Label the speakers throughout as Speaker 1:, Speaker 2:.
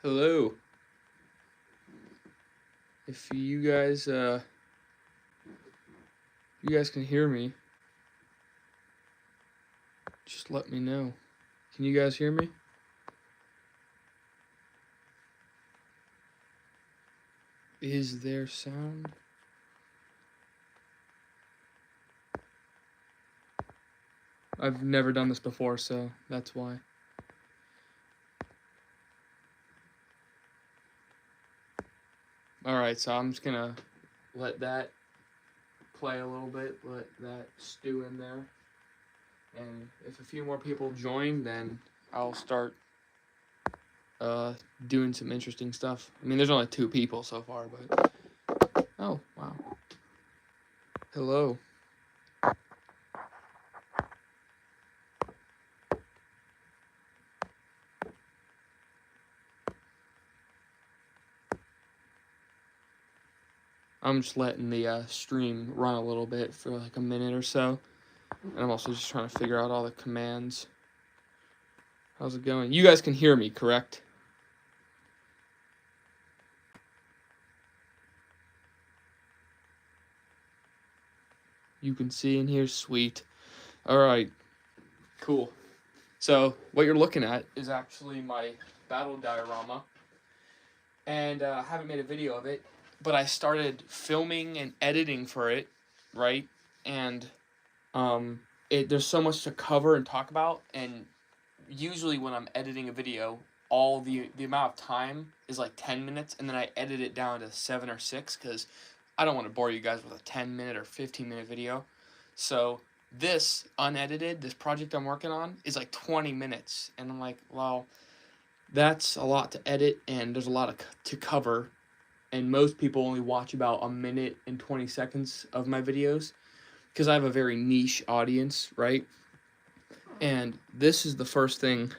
Speaker 1: Hello. If you guys can hear me, just let me know. Can you guys hear me? Is there sound? I've never done this before, so that's why. Alright, so I'm just gonna let that play a little bit, let that stew in there. And if a few more people join, then I'll start doing some interesting stuff. I mean, there's only 2 people so far, but... Oh, wow. Hello. I'm just letting the stream run a little bit for like a minute or so. And I'm also just trying to figure out all the commands. How's it going? You guys can hear me, correct? You can see and hear, sweet. Alright, cool. So, what you're looking at is actually my battle diorama. And I haven't made a video of it, but I started filming and editing for it, right? And there's so much to cover and talk about, and usually when I'm editing a video, all the amount of time is like 10 minutes, and then I edit it down to 7 or 6 because I don't want to bore you guys with a 10-minute or 15-minute video. So this unedited, this project I'm working on is like 20 minutes, and I'm like, well, that's a lot to edit, and there's a lot to cover, and most people only watch about a minute and 20 seconds of my videos because I have a very niche audience, right? And this is the first thing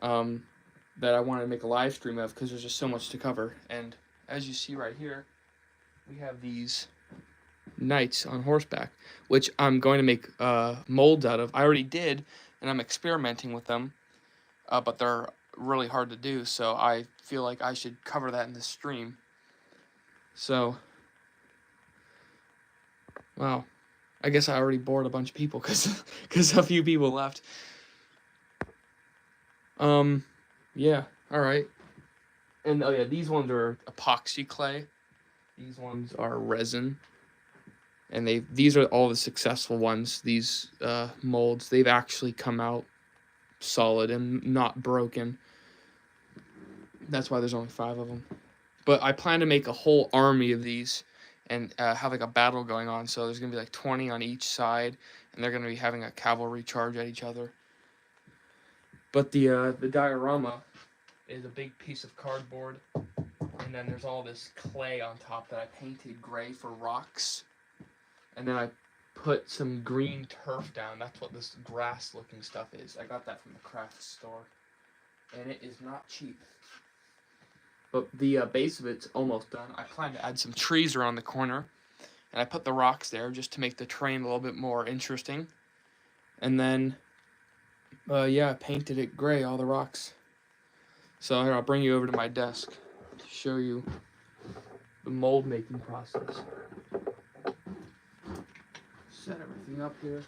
Speaker 1: that I wanted to make a live stream of because there's just so much to cover. And as you see right here, we have these knights on horseback, which I'm going to make molds out of. I already did, and I'm experimenting with them, but they're really hard to do, so I feel like I should cover that in this stream. So, wow. I guess I already bored a bunch of people because a few people left. Yeah, alright. And, oh yeah, these ones are epoxy clay. These ones are resin. And these are all the successful ones, these molds. They've actually come out solid and not broken. That's why there's only 5 of them. But I plan to make a whole army of these and have like a battle going on. So there's going to be like 20 on each side, and they're going to be having a cavalry charge at each other. But the diorama is a big piece of cardboard, and then there's all this clay on top that I painted gray for rocks, and then I put some green turf down. That's what this grass looking stuff is. I got that from the craft store, and it is not cheap. But the base of it's almost done. I plan to add some trees around the corner, and I put the rocks there just to make the terrain a little bit more interesting. And then yeah, I painted it gray, all the rocks. So here, I'll bring you over to my desk to show you the mold making process. Set everything up here.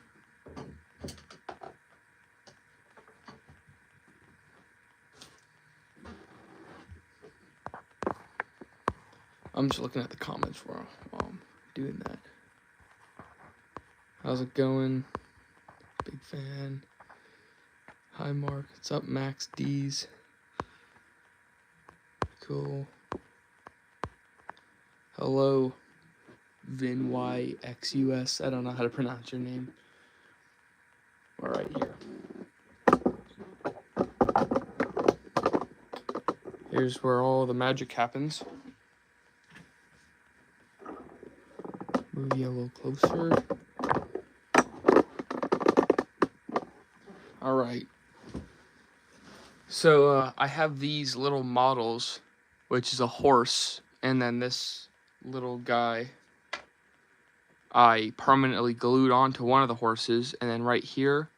Speaker 1: I'm just looking at the comments while I'm doing that. How's it going? Big fan. Hi Mark, what's up Max D's? Cool. Hello, Vin YXUS. I don't know how to pronounce your name. All right, here. Here's where all the magic happens. Move you a little closer. All right. So I have these little models, which is a horse, and then this little guy I permanently glued onto one of the horses, and then right here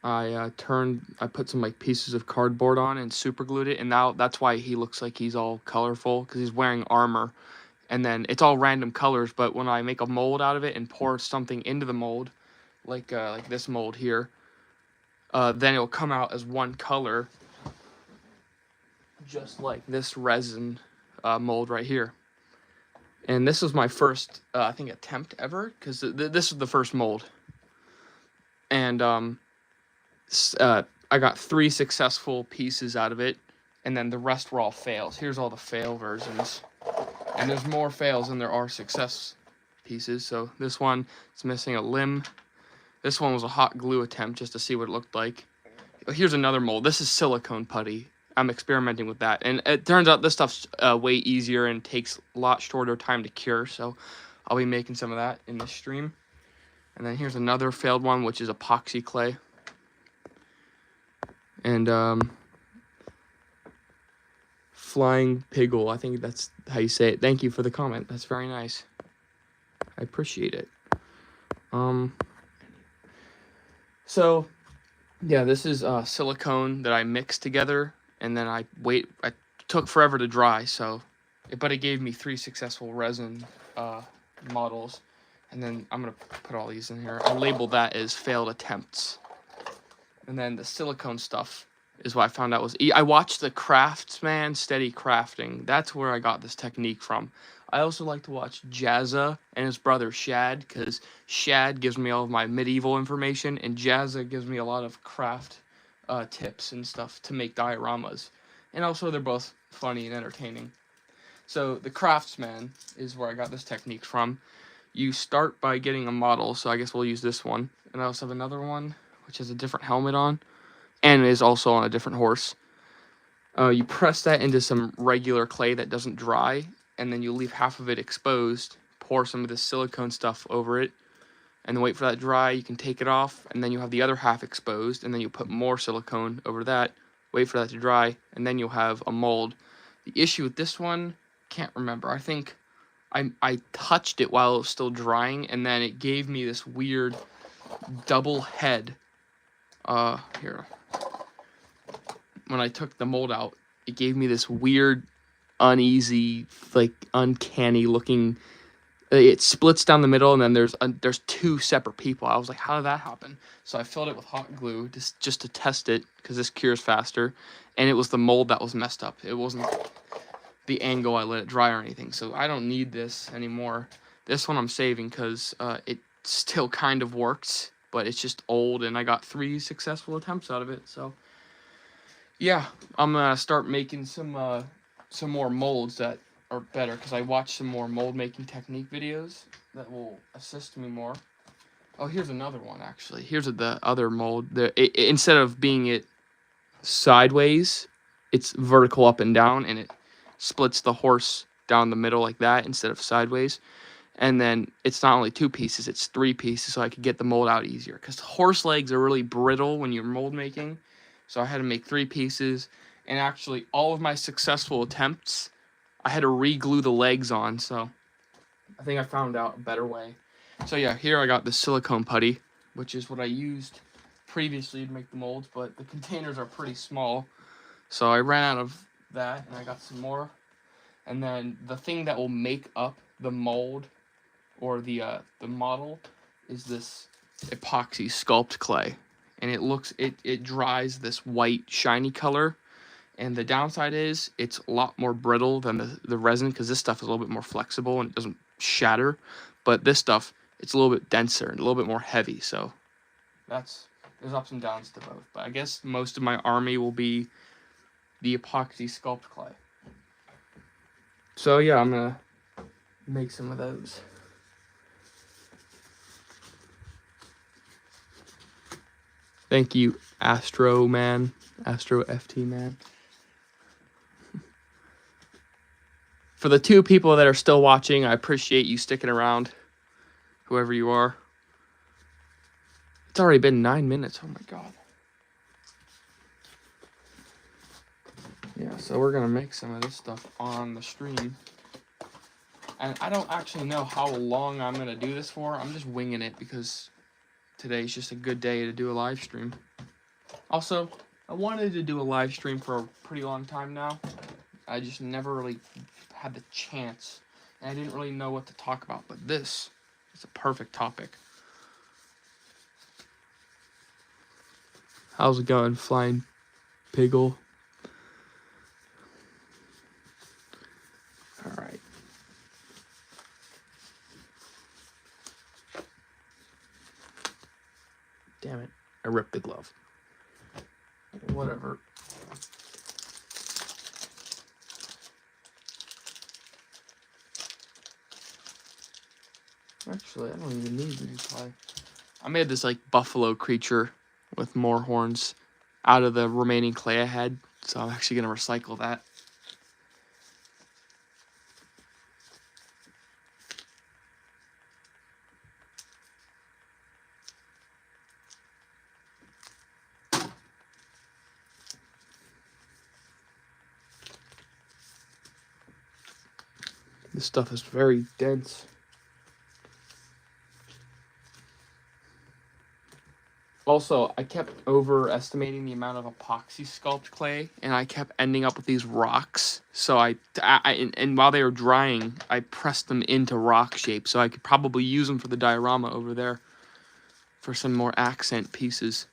Speaker 1: I put some like pieces of cardboard on and super glued it, and now that's why he looks like he's all colorful, because he's wearing armor. And then it's all random colors, but when I make a mold out of it and pour something into the mold, like this mold here, then it'll come out as one color, just like this resin mold right here. And this was my first, I think, attempt ever, because this is the first mold. And I got 3 successful pieces out of it, and then the rest were all fails. Here's all the fail versions. And there's more fails than there are success pieces. So this one is missing a limb. This one was a hot glue attempt just to see what it looked like. Here's another mold. This is silicone putty. I'm experimenting with that. And it turns out this stuff's way easier and takes a lot shorter time to cure. So I'll be making some of that in this stream. And then here's another failed one, which is epoxy clay. And Flying Piggle, I think that's how you say it. Thank you for the comment. That's very nice. I appreciate it. So yeah, this is silicone that I mixed together, and then I took forever to dry, but it gave me 3 successful resin models. And then I'm gonna put all these in here. I'll label that as failed attempts. And then the silicone stuff is what I found out was... I watched the Craftsman Steady Crafting. That's where I got this technique from. I also like to watch Jazza and his brother Shad, because Shad gives me all of my medieval information, and Jazza gives me a lot of craft tips and stuff to make dioramas. And also they're both funny and entertaining. So the Craftsman is where I got this technique from. You start by getting a model, so I guess we'll use this one. And I also have another one, which has a different helmet on, and is also on a different horse. You press that into some regular clay that doesn't dry, and then you leave half of it exposed, pour some of this silicone stuff over it, and then wait for that to dry. You can take it off, and then you have the other half exposed, and then you put more silicone over that, wait for that to dry, and then you'll have a mold. The issue with this one, can't remember. I think I touched it while it was still drying, and then it gave me this weird double head. Here. When I took the mold out, it gave me this weird, uneasy, like uncanny looking... It splits down the middle, and then there's 2 separate people. I was like, how did that happen? So I filled it with hot glue just to test it, because this cures faster. And it was the mold that was messed up. It wasn't the angle I let it dry or anything. So I don't need this anymore. This one I'm saving because it still kind of works, but it's just old, and I got 3 successful attempts out of it. So yeah, I'm gonna start making some more molds that are better, because I watched some more mold making technique videos that will assist me more. Oh, here's another one actually. Here's the other mold. Instead of being it sideways, it's vertical up and down, and it splits the horse down the middle like that instead of sideways. And then it's not only 2 pieces, it's 3 pieces, so I could get the mold out easier, because horse legs are really brittle when you're mold making. So I had to make 3 pieces, and actually all of my successful attempts, I had to re-glue the legs on. So I think I found out a better way. So yeah, here I got the silicone putty, which is what I used previously to make the molds, but the containers are pretty small, so I ran out of that, and I got some more. And then the thing that will make up the mold, or the model, is this epoxy sculpt clay, and it dries this white shiny color. And the downside is it's a lot more brittle than the resin, because this stuff is a little bit more flexible and it doesn't shatter. But this stuff, it's a little bit denser and a little bit more heavy. So there's ups and downs to both. But I guess most of my army will be the epoxy sculpt clay. So yeah, I'm gonna make some of those. Thank you, Astro FT Man. For the 2 people that are still watching, I appreciate you sticking around, whoever you are. It's already been 9 minutes. Oh my god. Yeah, so we're gonna make some of this stuff on the stream. And I don't actually know how long I'm gonna do this for. I'm just winging it, because today's just a good day to do a live stream. Also, I wanted to do a live stream for a pretty long time now. I just never really had the chance. And I didn't really know what to talk about. But this is a perfect topic. How's it going, Flying Piggle? Alright. Damn it. I ripped the glove. Whatever. Actually, I don't even need to reply. I made this like buffalo creature with more horns out of the remaining clay I had, so I'm actually gonna recycle that. This stuff is very dense. Also, I kept overestimating the amount of epoxy sculpt clay, and I kept ending up with these rocks. So and while they were drying, I pressed them into rock shape, so I could probably use them for the diorama over there for some more accent pieces.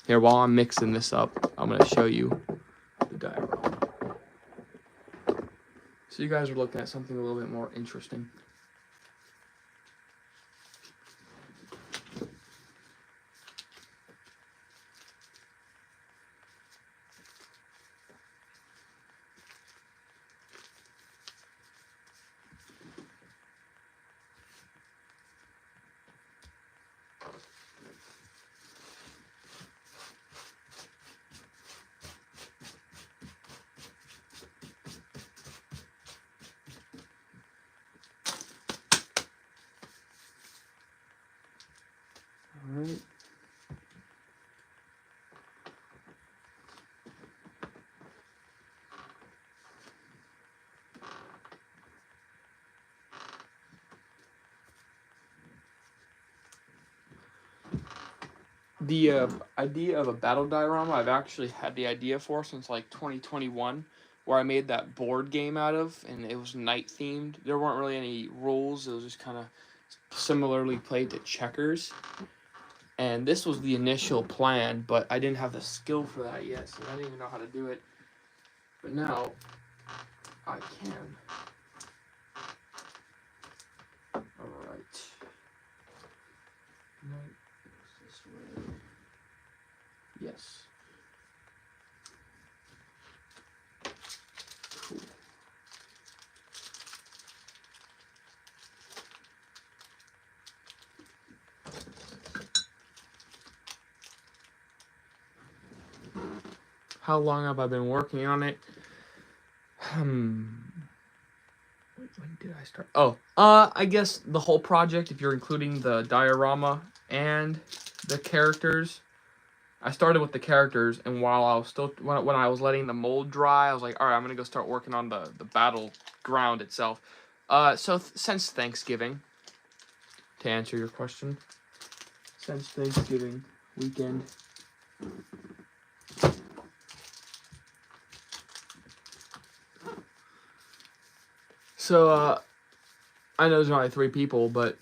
Speaker 1: Here, while I'm mixing this up, I'm going to show you the diorama. So you guys are looking at something a little bit more interesting. All right. The idea of a battle diorama I've actually had the idea for since like 2021, where I made that board game out of, and it was night themed. There weren't really any rules. It was just kind of similarly played to checkers. And this was the initial plan, but I didn't have the skill for that yet, so I didn't even know how to do it. But now I can. Alright. This way. Yes. Cool. How long have I been working on it? When did I start? Oh, I guess the whole project, if you're including the diorama and the characters. I started with the characters, and while I was still, when I was letting the mold dry, I was like, all right, I'm gonna go start working on the battleground itself. Since Thanksgiving, to answer your question, since Thanksgiving weekend. So, I know there's only 3 people, but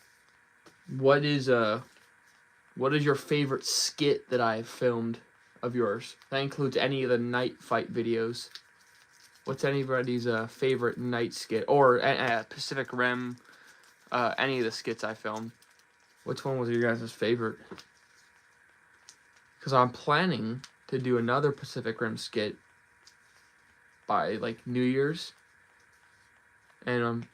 Speaker 1: what is your favorite skit that I've filmed of yours? That includes any of the night fight videos. What's anybody's favorite night skit? Or Pacific Rim, any of the skits I filmed. Which one was your guys' favorite? Because I'm planning to do another Pacific Rim skit by, like, New Year's. And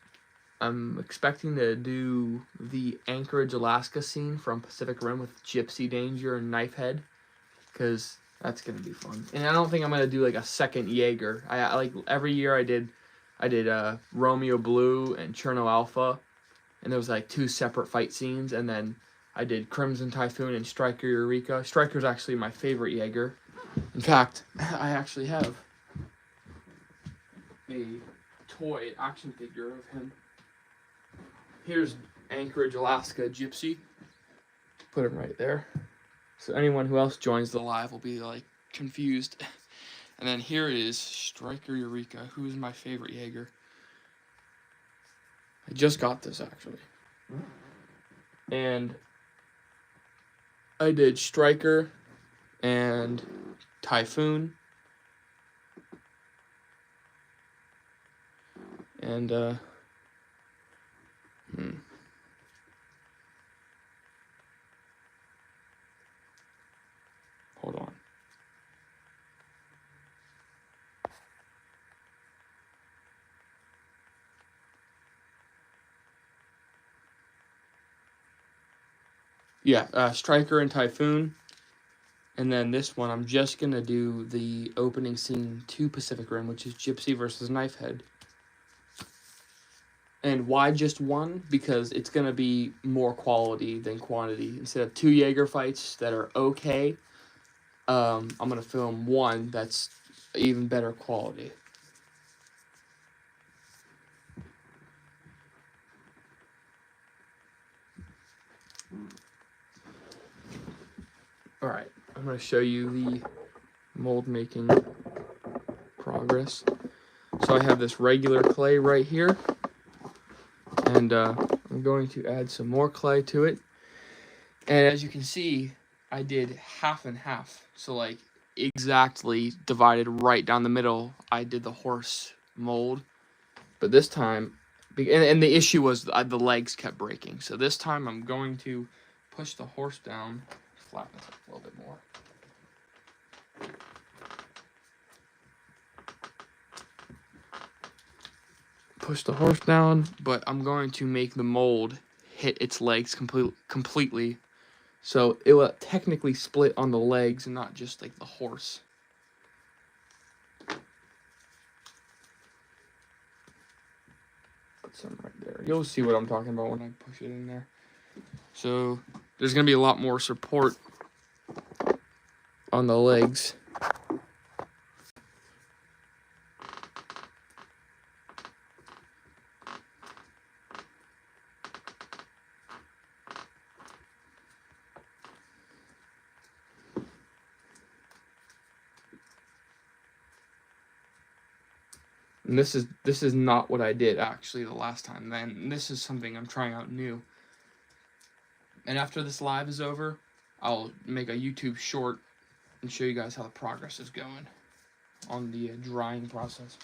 Speaker 1: I'm expecting to do the Anchorage, Alaska scene from Pacific Rim with Gypsy Danger and Knifehead, because that's gonna be fun. And I don't think I'm gonna do like a second Jaeger. I like every year I did Romeo Blue and Cherno Alpha, and there was like 2 separate fight scenes, and then I did Crimson Typhoon and Striker Eureka. Striker's actually my favorite Jaeger. In fact, I actually have a toy action figure of him. Anchorage, Alaska Gypsy. Put him right there. So anyone who else joins the live will be like confused. And then here is Striker Eureka, who's my favorite Jaeger. I just got this actually. And I did Striker and Typhoon. And hold on. Yeah, Striker and Typhoon. And then this one, I'm just going to do the opening scene to Pacific Rim, which is Gypsy versus Knifehead. And why just one? Because it's going to be more quality than quantity. Instead of 2 Jaeger fights that are okay, I'm going to film one that's even better quality. Alright, I'm going to show you the mold making progress. So I have this regular clay right here. And I'm going to add some more clay to it. And as you can see, I did half and half. So like exactly divided right down the middle, I did the horse mold. But this time, and the issue was the legs kept breaking. So this time I'm going to push the horse down, flatten it up a little bit more. Push the horse down, but I'm going to make the mold hit its legs completely. So it will technically split on the legs and not just like the horse. Put some right there. You'll see what I'm talking about when I push it in there. So there's going to be a lot more support on the legs. And this is not what I did actually the last time. Then this is something I'm trying out new. And after this live is over, I'll make a YouTube short and show you guys how the progress is going on the drying process.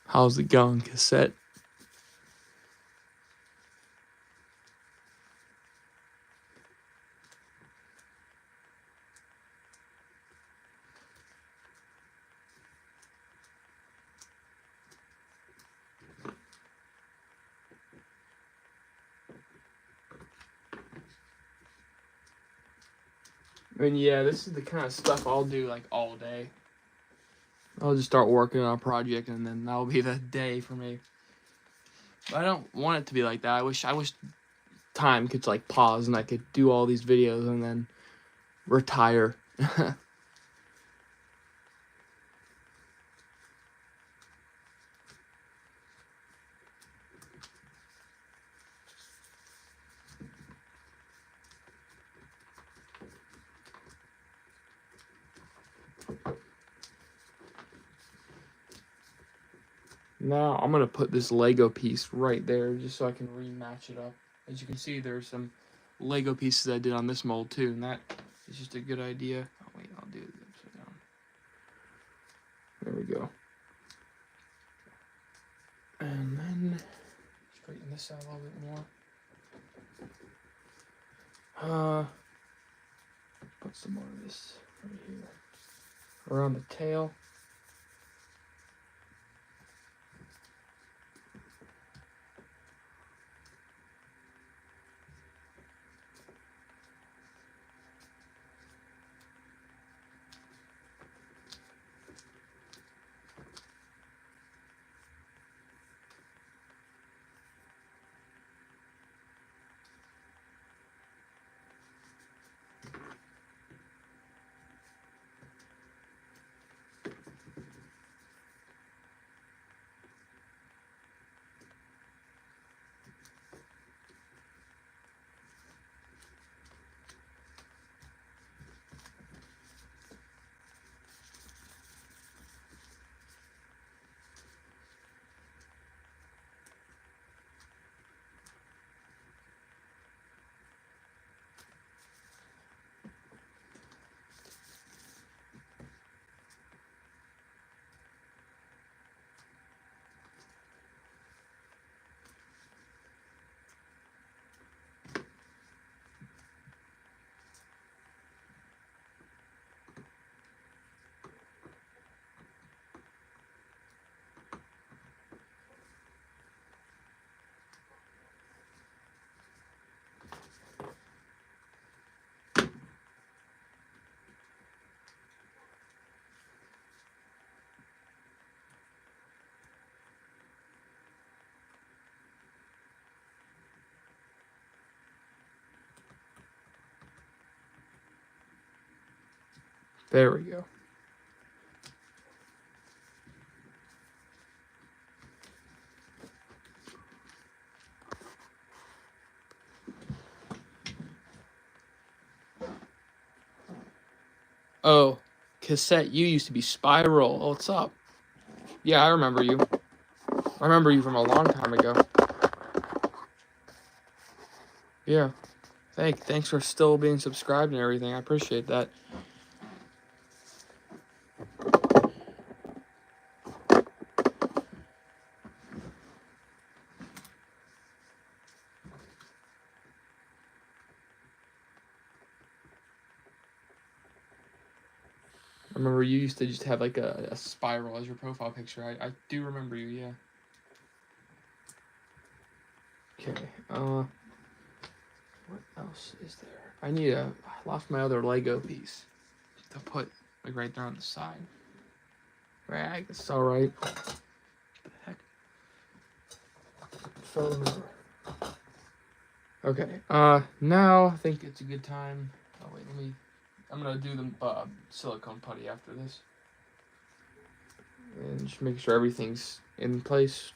Speaker 1: How's it going, cassette? And yeah, this is the kind of stuff I'll do like all day. I'll just start working on a project and then that'll be the day for me. But I don't want it to be like that. I wish time could like pause and I could do all these videos and then retire. Now I'm gonna put this Lego piece right there just so I can rematch it up. As you can see, there's some Lego pieces I did on this mold too, and that is just a good idea. Oh wait, I'll do it upside down. There we go. And then straighten this out a little bit more. Put some more of this right here around the tail. There we go. Oh, cassette, you used to be Spiral. Oh, what's up? Yeah, I remember you. I remember you from a long time ago. Yeah. Thanks for still being subscribed and everything. I appreciate that. I remember you used to just have like a spiral as your profile picture. I do remember you, yeah. Okay, what else is there? I lost my other Lego piece to put like right there on the side. Right, I guess it's alright. What the heck? So, okay, now I think it's a good time. Oh wait, I'm gonna do the silicone putty after this. And just make sure everything's in place.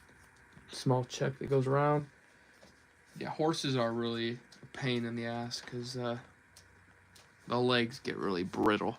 Speaker 1: Small check that goes around. Yeah, horses are really a pain in the ass because the legs get really brittle.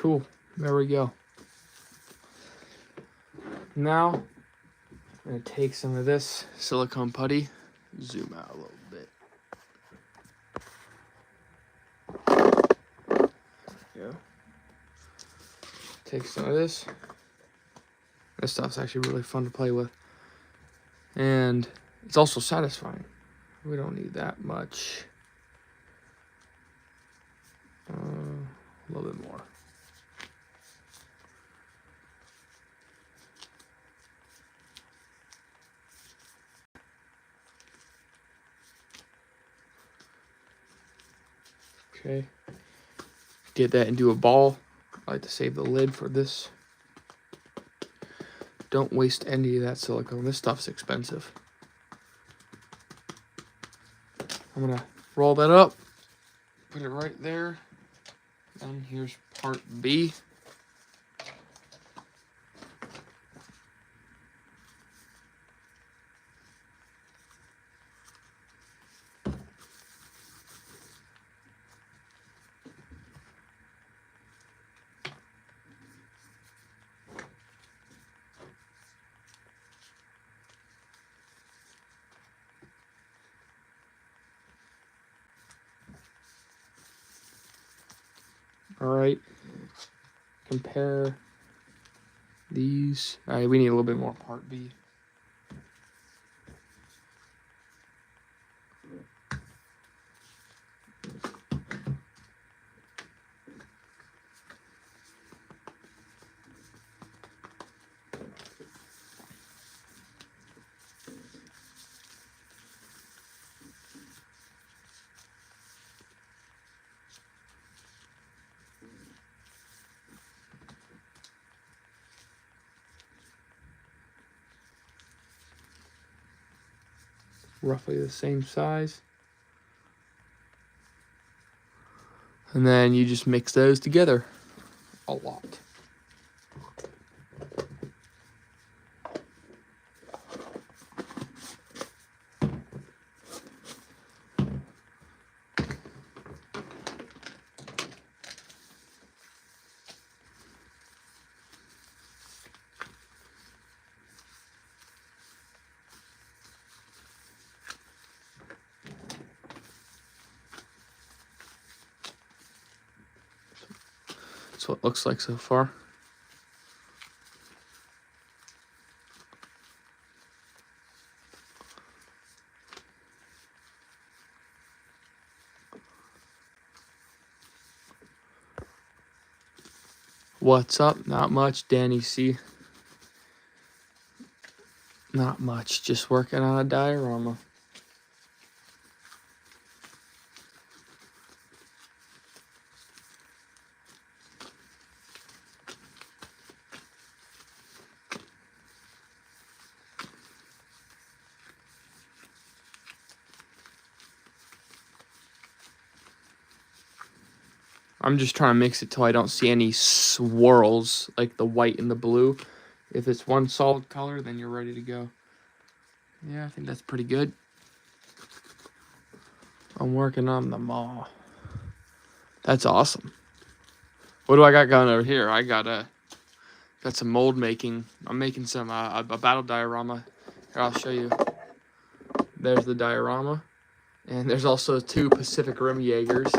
Speaker 1: cool. There we go. Now, I'm going to take some of this silicone putty, zoom out a little bit. Yeah. Take some of this. This stuff's actually really fun to play with. And it's also satisfying. We don't need that much. A little bit more. Okay. Get that into a ball. I like to save the lid for this. Don't waste any of that silicone. This stuff's expensive. I'm gonna roll that up, put it right there, and here's part B. All right, compare these. All right, we need a little bit more part B. Roughly the same size. And then you just mix those together a lot. That's what it looks like so far. What's up? Not much, Danny C. Not much, just working on a diorama. I'm just trying to mix it till I don't see any swirls, like the white and the blue. If it's one solid color, then you're ready to go. Yeah, I think that's pretty good. I'm working on the maw. That's awesome. What do I got going over here? I got some mold making. I'm making some a battle diorama. Here, I'll show you. There's the diorama, and there's also 2 Pacific Rim Jaegers.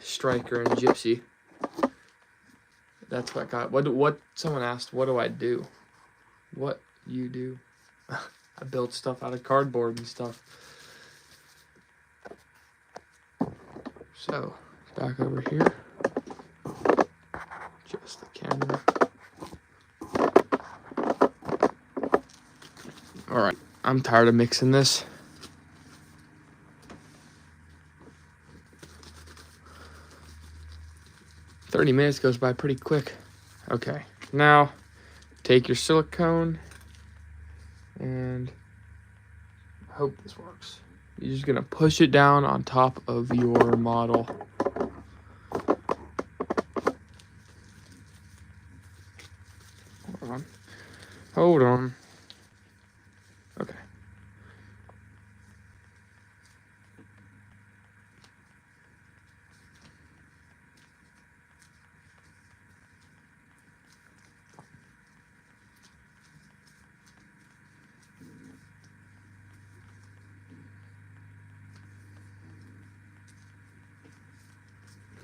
Speaker 1: Striker and Gypsy. That's what I got. What someone asked, what do I do? What you do? I build stuff out of cardboard and stuff. So, back over here. Just the camera. Alright, I'm tired of mixing this. "30 minutes goes by pretty quick." Okay, now take your silicone and I hope this works. You're just gonna push it down on top of your model. Hold on. Hold on. Okay.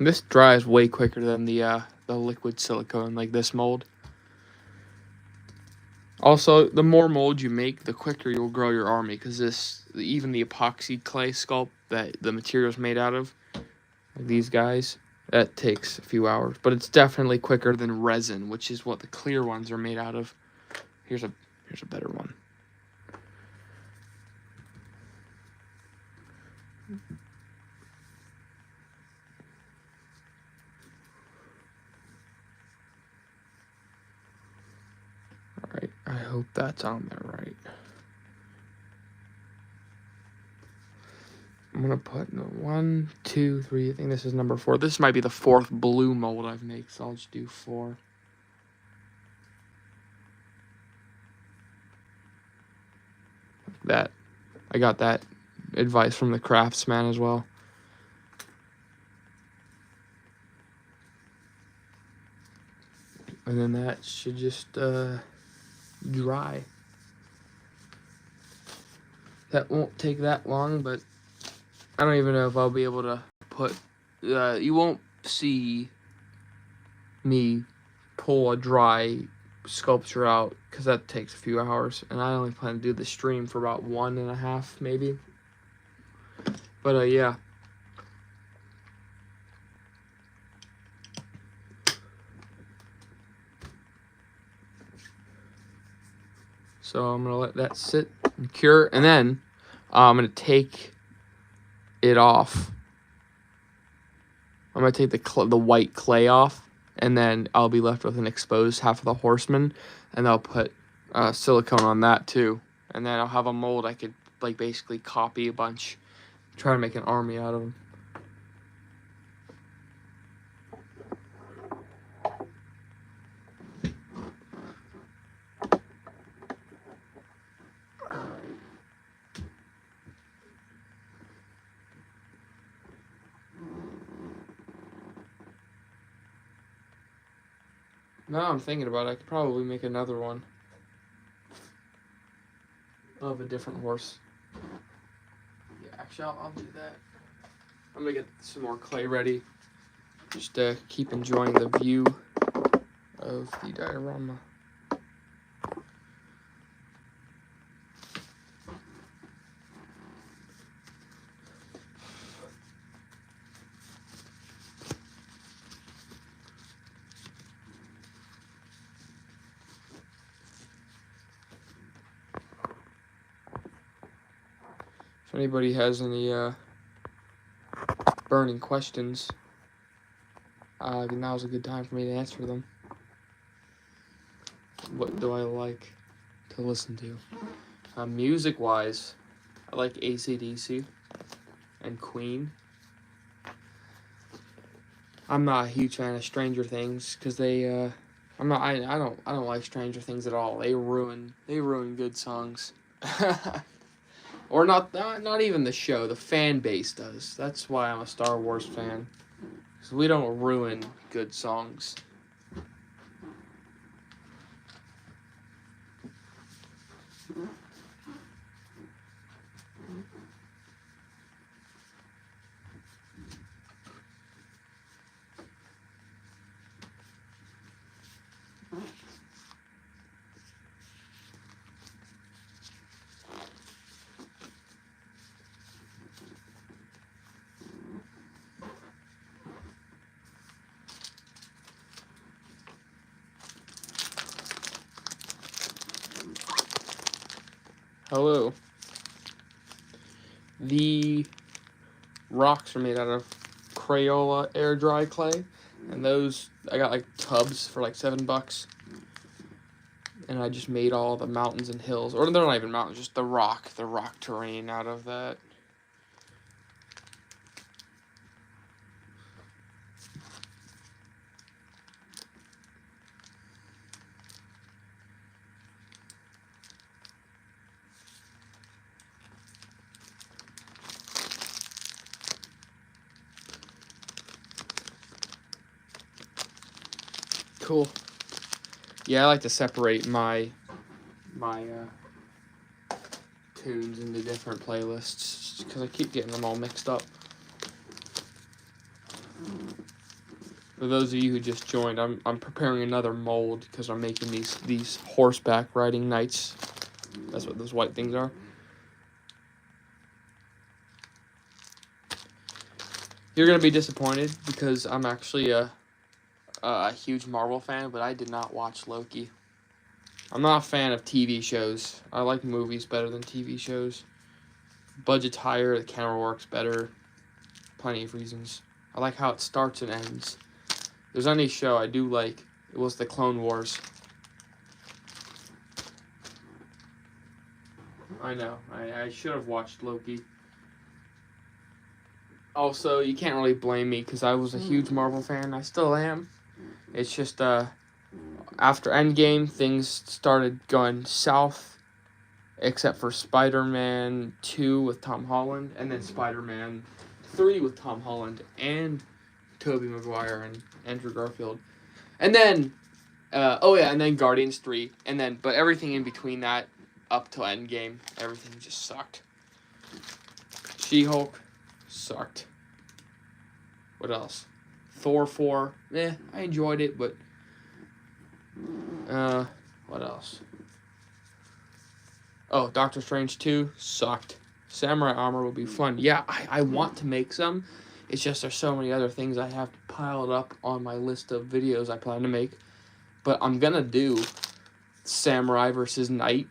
Speaker 1: This dries way quicker than the liquid silicone, like this mold. Also, the more mold you make, the quicker you'll grow your army, because even the epoxy clay sculpt that the material's made out of, like these guys, that takes a few hours. But it's definitely quicker than resin, which is what the clear ones are made out of. Here's a better one. Alright, I hope that's on there right. I'm gonna put 1, 2, 3. I think this is number 4. This might be the 4th blue mold I've made, so I'll just do 4. That I got that advice from the craftsman as well. And then that should just dry. That won't take that long, but I don't even know if I'll be able to put... you won't see me pull a dry sculpture out, because that takes a few hours, and I only plan to do the stream for about 1.5 maybe. But yeah. So I'm gonna let that sit and cure, and then I'm gonna take it off. I'm gonna take the white clay off, and then I'll be left with an exposed half of the horseman, and I'll put silicone on that too, and then I'll have a mold I could like basically copy a bunch, try to make an army out of them. Now I'm thinking about it, I could probably make another one of a different horse. Yeah, actually, I'll do that. I'm gonna get some more clay ready, just to keep enjoying the view of the diorama. If anybody has any burning questions, now's a good time for me to answer them. What do I like to listen to? Music-wise, I like AC/DC and Queen. I'm not a huge fan of Stranger Things, because they I don't like Stranger Things at all. They ruin good songs. Or not even the show, the fan base does. That's why I'm a Star Wars fan. Because we don't ruin good songs. Hello. The rocks are made out of Crayola air dry clay, and those I got like tubs for like $7, and I just made all the mountains and hills, or they're not even mountains, just the rock terrain out of that. Cool. Yeah, I like to separate my tunes into different playlists, because I keep getting them all mixed up. For those of you who just joined, I'm preparing another mold because I'm making these horseback riding knights. That's what those white things are. You're gonna be disappointed because I'm actually a huge Marvel fan, but I did not watch Loki. I'm not a fan of TV shows. I like movies better than TV shows. Budget's higher, the camera works better. Plenty of reasons. I like how it starts and ends. If there's any show I do like, it was the Clone Wars. I know. I should have watched Loki. Also, you can't really blame me because I was a huge Marvel fan. I still am. It's just after Endgame, things started going south, except for Spider-Man 2 with Tom Holland, and then Spider-Man 3 with Tom Holland and Tobey Maguire and Andrew Garfield. And then, and then Guardians 3, and then, but everything in between that, up till Endgame, everything just sucked. She-Hulk sucked. What else? Thor 4, I enjoyed it, but, what else? Oh, Doctor Strange 2 sucked. Samurai armor will be fun. Yeah, I want to make some. It's just there's so many other things I have piled up on my list of videos I plan to make. But I'm going to do Samurai versus Knight.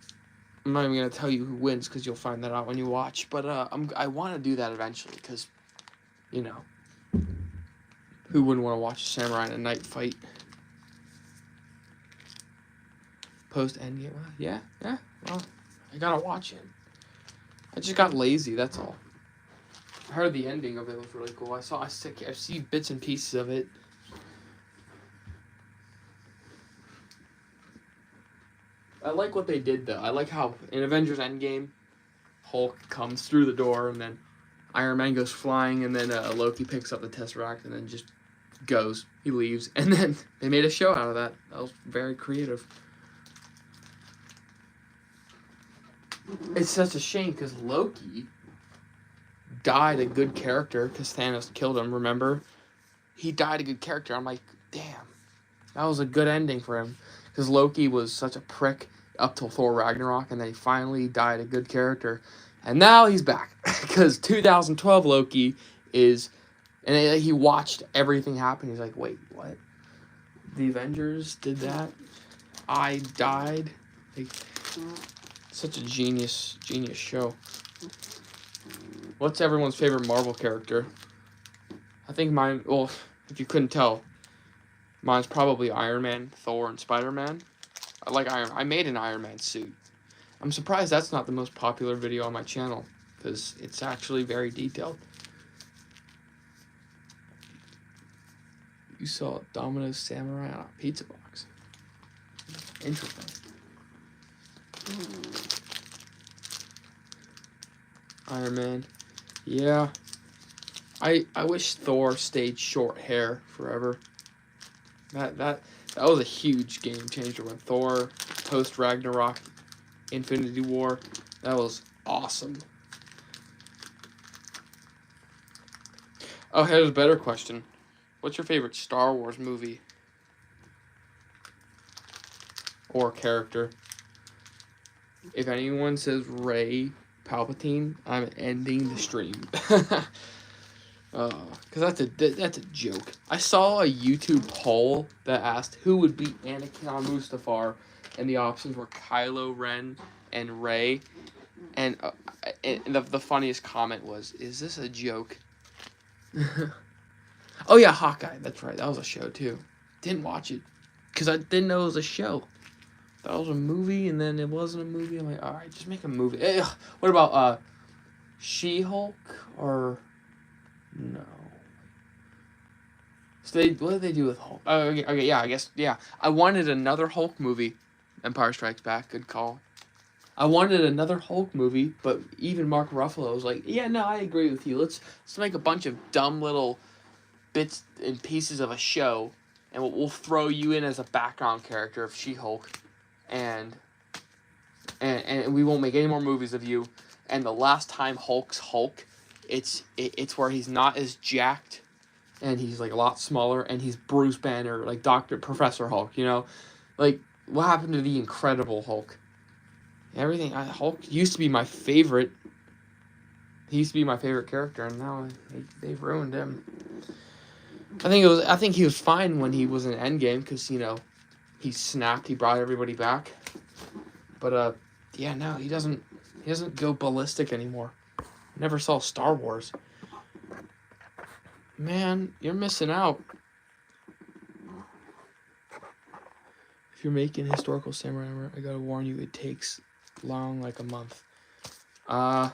Speaker 1: I'm not even going to tell you who wins because you'll find that out when you watch. But I want to do that eventually because, you know, who wouldn't want to watch a Samurai and a Knight fight? Post-Endgame? Yeah. Well, I got to watch it. I just got lazy, that's all. I heard the ending of it was really cool. I've seen bits and pieces of it. I like what they did, though. I like how in Avengers Endgame, Hulk comes through the door, and then Iron Man goes flying, and then Loki picks up the Tesseract, and then just goes. He leaves, and then they made a show out of that. That was very creative. It's such a shame, because Loki died a good character, because Thanos killed him, remember? He died a good character. I'm like, damn. That was a good ending for him. Because Loki was such a prick up till Thor Ragnarok, and then he finally died a good character. And now he's back. Because 2012 Loki is... And he watched everything happen. He's like, wait, what? The Avengers did that? I died? Like, such a genius show. What's everyone's favorite Marvel character? I think mine... Well, if you couldn't tell... Mine's probably Iron Man, Thor, and Spider-Man. I made an Iron Man suit. I'm surprised that's not the most popular video on my channel, because it's actually very detailed. You saw Domino's Samurai on a pizza box. Interesting. Iron Man. Yeah. I wish Thor stayed short hair forever. That was a huge game changer when Thor post Ragnarok Infinity War. That was awesome. Oh, here's a better question. What's your favorite Star Wars movie? Or character? If anyone says Rey Palpatine, I'm ending the stream. Because that's a joke. I saw a YouTube poll that asked who would beat Anakin on Mustafar, and the options were Kylo Ren and Rey. And the funniest comment was, "Is this a joke?" Oh yeah, Hawkeye. That's right. That was a show too. Didn't watch it because I didn't know it was a show. That was a movie, and then it wasn't a movie. I'm like, all right, just make a movie. Ugh. What about She-Hulk or? No. So what did they do with Hulk? Oh, okay, yeah, I guess, yeah. I wanted another Hulk movie. Empire Strikes Back, good call. I wanted another Hulk movie, but even Mark Ruffalo was like, yeah, no, I agree with you. Let's make a bunch of dumb little bits and pieces of a show, and we'll throw you in as a background character of She-Hulk, and we won't make any more movies of you. And the last time Hulk's Hulk, it's where he's not as jacked, and he's like a lot smaller, and he's Bruce Banner, like Professor Hulk. You know, like what happened to the Incredible Hulk? Everything. Hulk used to be my favorite. He used to be my favorite character, and now they've ruined him. I think he was fine when he was in Endgame because he snapped. He brought everybody back. But yeah, no, he doesn't. He doesn't go ballistic anymore. Never saw Star Wars. Man, you're missing out. If you're making historical samurai armor, I gotta warn you, it takes long, like a month. I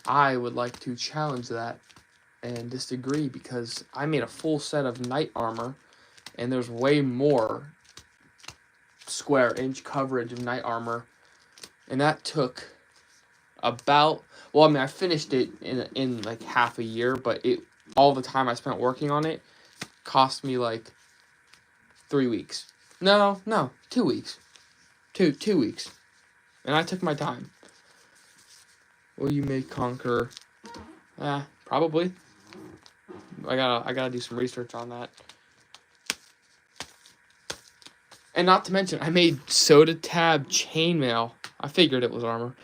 Speaker 1: would like to challenge that and disagree because I made a full set of knight armor, and there's way more square inch coverage of knight armor, and that took about, well, I mean, I finished it in like half a year, but all the time I spent working on it cost me like 3 weeks. No, 2 weeks. 2 weeks. And I took my time. Will you make Conquer? Probably. I gotta do some research on that. And not to mention, I made Soda Tab chainmail. I figured it was armor.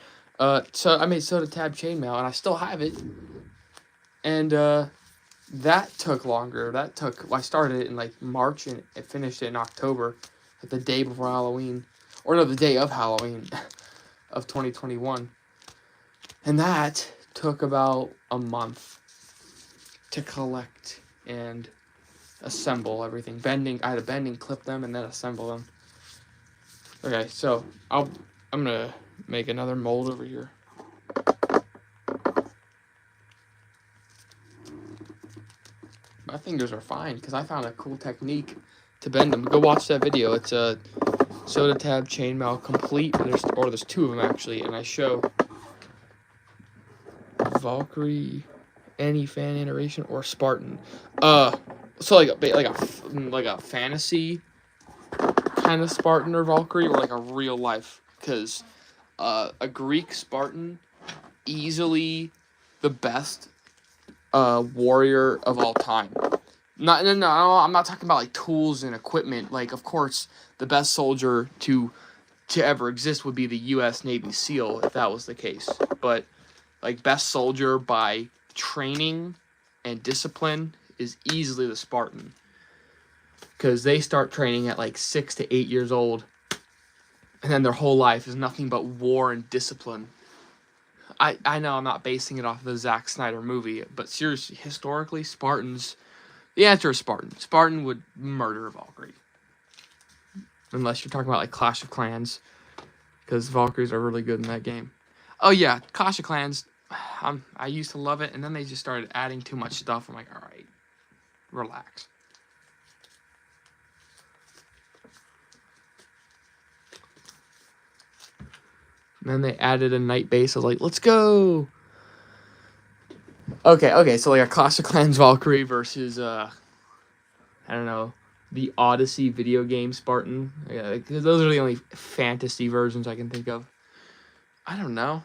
Speaker 1: So I made Soda Tab chainmail, and I still have it. And that took longer. I started it in like March, and it finished it in October, like the day before Halloween, or no, the day of Halloween, of 2021. And that took about a month to collect and assemble everything. I had to bending clip them and then assemble them. Okay, so I'm gonna make another mold over here. My fingers are fine because I found a cool technique to bend them. Go watch that video. It's a Soda Tab chainmail complete. There's 2 of them actually, and I show Valkyrie, any fan iteration, or Spartan. So like a fantasy kind of Spartan or Valkyrie, or like a real life, because a Greek Spartan, easily the best warrior of all time. No, I'm not talking about like tools and equipment. Like, of course, the best soldier to ever exist would be the U.S. Navy SEAL if that was the case. But like, best soldier by training and discipline is easily the Spartan, because they start training at like 6 to 8 years old, and then their whole life is nothing but war and discipline. I know I'm not basing it off of the Zack Snyder movie, but seriously, historically, Spartans, the answer is Spartan. Spartan would murder Valkyrie. Unless you're talking about like Clash of Clans, because Valkyries are really good in that game. Oh yeah, Clash of Clans, I used to love it, and then they just started adding too much stuff. I'm like, alright, relax. And then they added a night base. I was like, let's go. Okay, so like a Clash of Clans Valkyrie versus I don't know, the Odyssey video game Spartan. Yeah, like, those are the only fantasy versions I can think of. I don't know.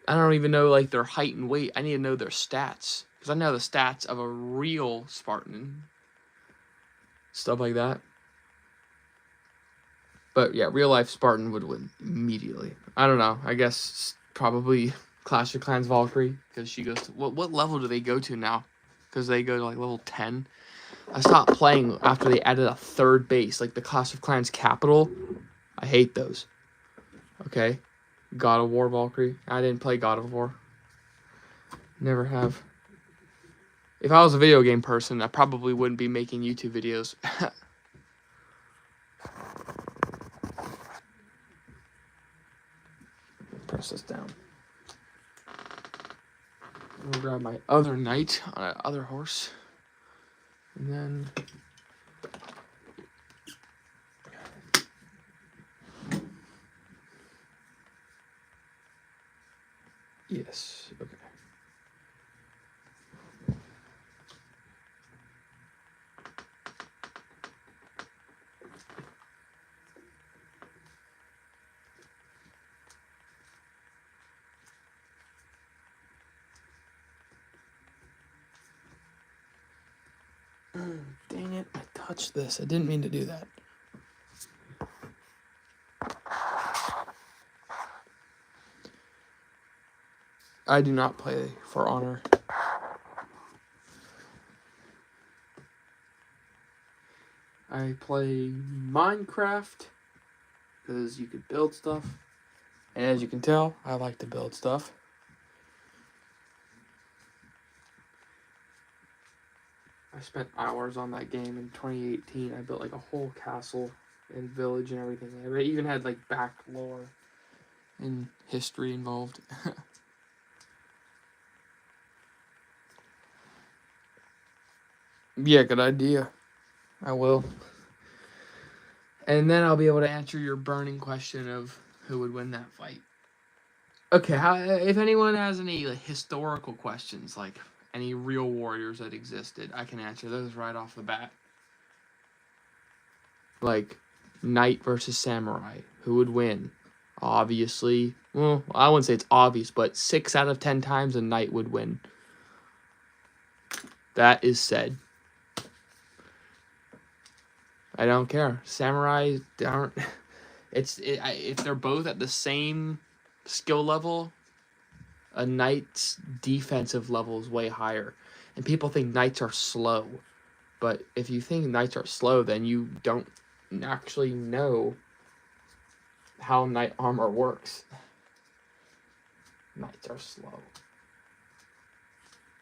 Speaker 1: I don't even know like their height and weight. I need to know their stats, because I know the stats of a real Spartan. Stuff like that. But yeah, real life Spartan would win immediately. I don't know. I guess probably Clash of Clans Valkyrie, because she goes to what level do they go to now? Because they go to like level 10. I stopped playing after they added a 3rd base, like the Clash of Clans capital. I hate those. Okay, God of War Valkyrie. I didn't play God of War. Never have. If I was a video game person, I probably wouldn't be making YouTube videos. Press this down. I'm gonna grab my other knight on my other horse. And then yes, okay. Dang it, I touched this. I didn't mean to do that. I do not play For Honor. I play Minecraft because you could build stuff. And as you can tell, I like to build stuff. I spent hours on that game in 2018. I built like a whole castle and village and everything. It even had like back lore and history involved. Yeah, good idea. I will. And then I'll be able to answer your burning question of who would win that fight. Okay, if anyone has any like, historical questions, like any real warriors that existed, I can answer those right off the bat. Like, knight versus samurai, who would win? Obviously, well, I wouldn't say it's obvious, but 6 out of 10 times a knight would win. That is said. I don't care. Samurai aren't. If they're both at the same skill level, a knight's defensive level is way higher, and people think knights are slow. But if you think knights are slow, then you don't actually know how knight armor works. Knights are slow.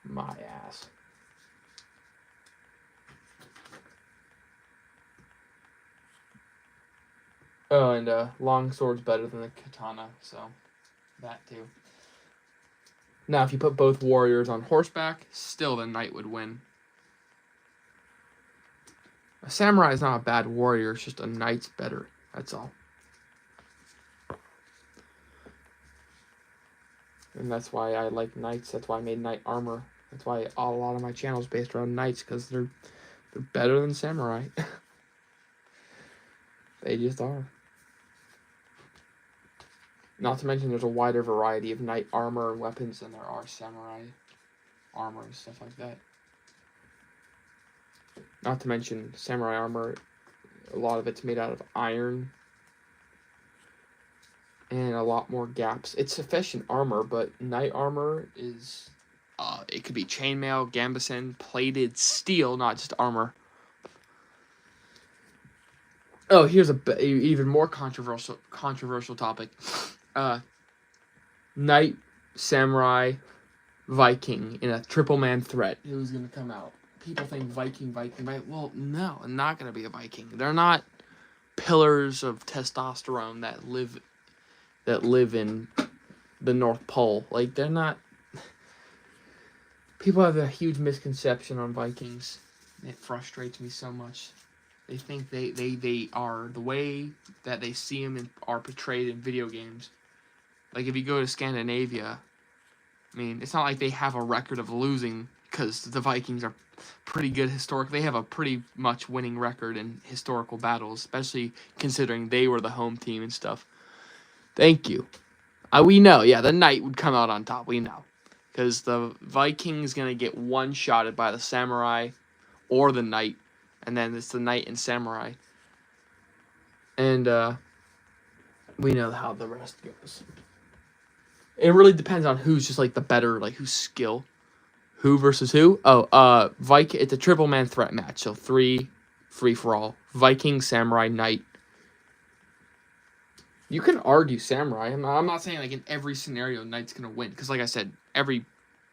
Speaker 1: My ass. Oh, and longsword's better than the katana, so that too. Now, if you put both warriors on horseback, still the knight would win. A samurai is not a bad warrior, it's just a knight's better. That's all. And that's why I like knights. That's why I made knight armor. That's why a lot of my channel is based around knights, because they're better than samurai. They just are. Not to mention there's a wider variety of knight armor and weapons than there are samurai armor and stuff like that. Not to mention samurai armor, a lot of it's made out of iron and a lot more gaps. It's sufficient armor, but knight armor is, it could be chainmail, gambeson, plated steel, not just armor. Oh, here's a even more controversial topic. Knight, samurai, Viking in a triple man threat. Who's gonna come out? People think Viking. Well, no, not gonna be a Viking. They're not pillars of testosterone that live in the North Pole. Like, they're not. People have a huge misconception on Vikings. It frustrates me so much. They think they are the way that they see them are portrayed in video games. Like, if you go to Scandinavia, I mean, it's not like they have a record of losing, because the Vikings are pretty good historically. They have a pretty much winning record in historical battles, especially considering they were the home team and stuff. Thank you. We know, yeah, the knight would come out on top, we know. Because the Viking's going to get one-shotted by the samurai or the knight, and then it's the knight and samurai. And we know how the rest goes. It really depends on who's just like the better, like who's skill. Who versus who? Oh, Viking. It's a triple man threat match, so 3 free for all. Viking, samurai, knight. You can argue samurai. I'm not saying like in every scenario knight's gonna win, because like I said, every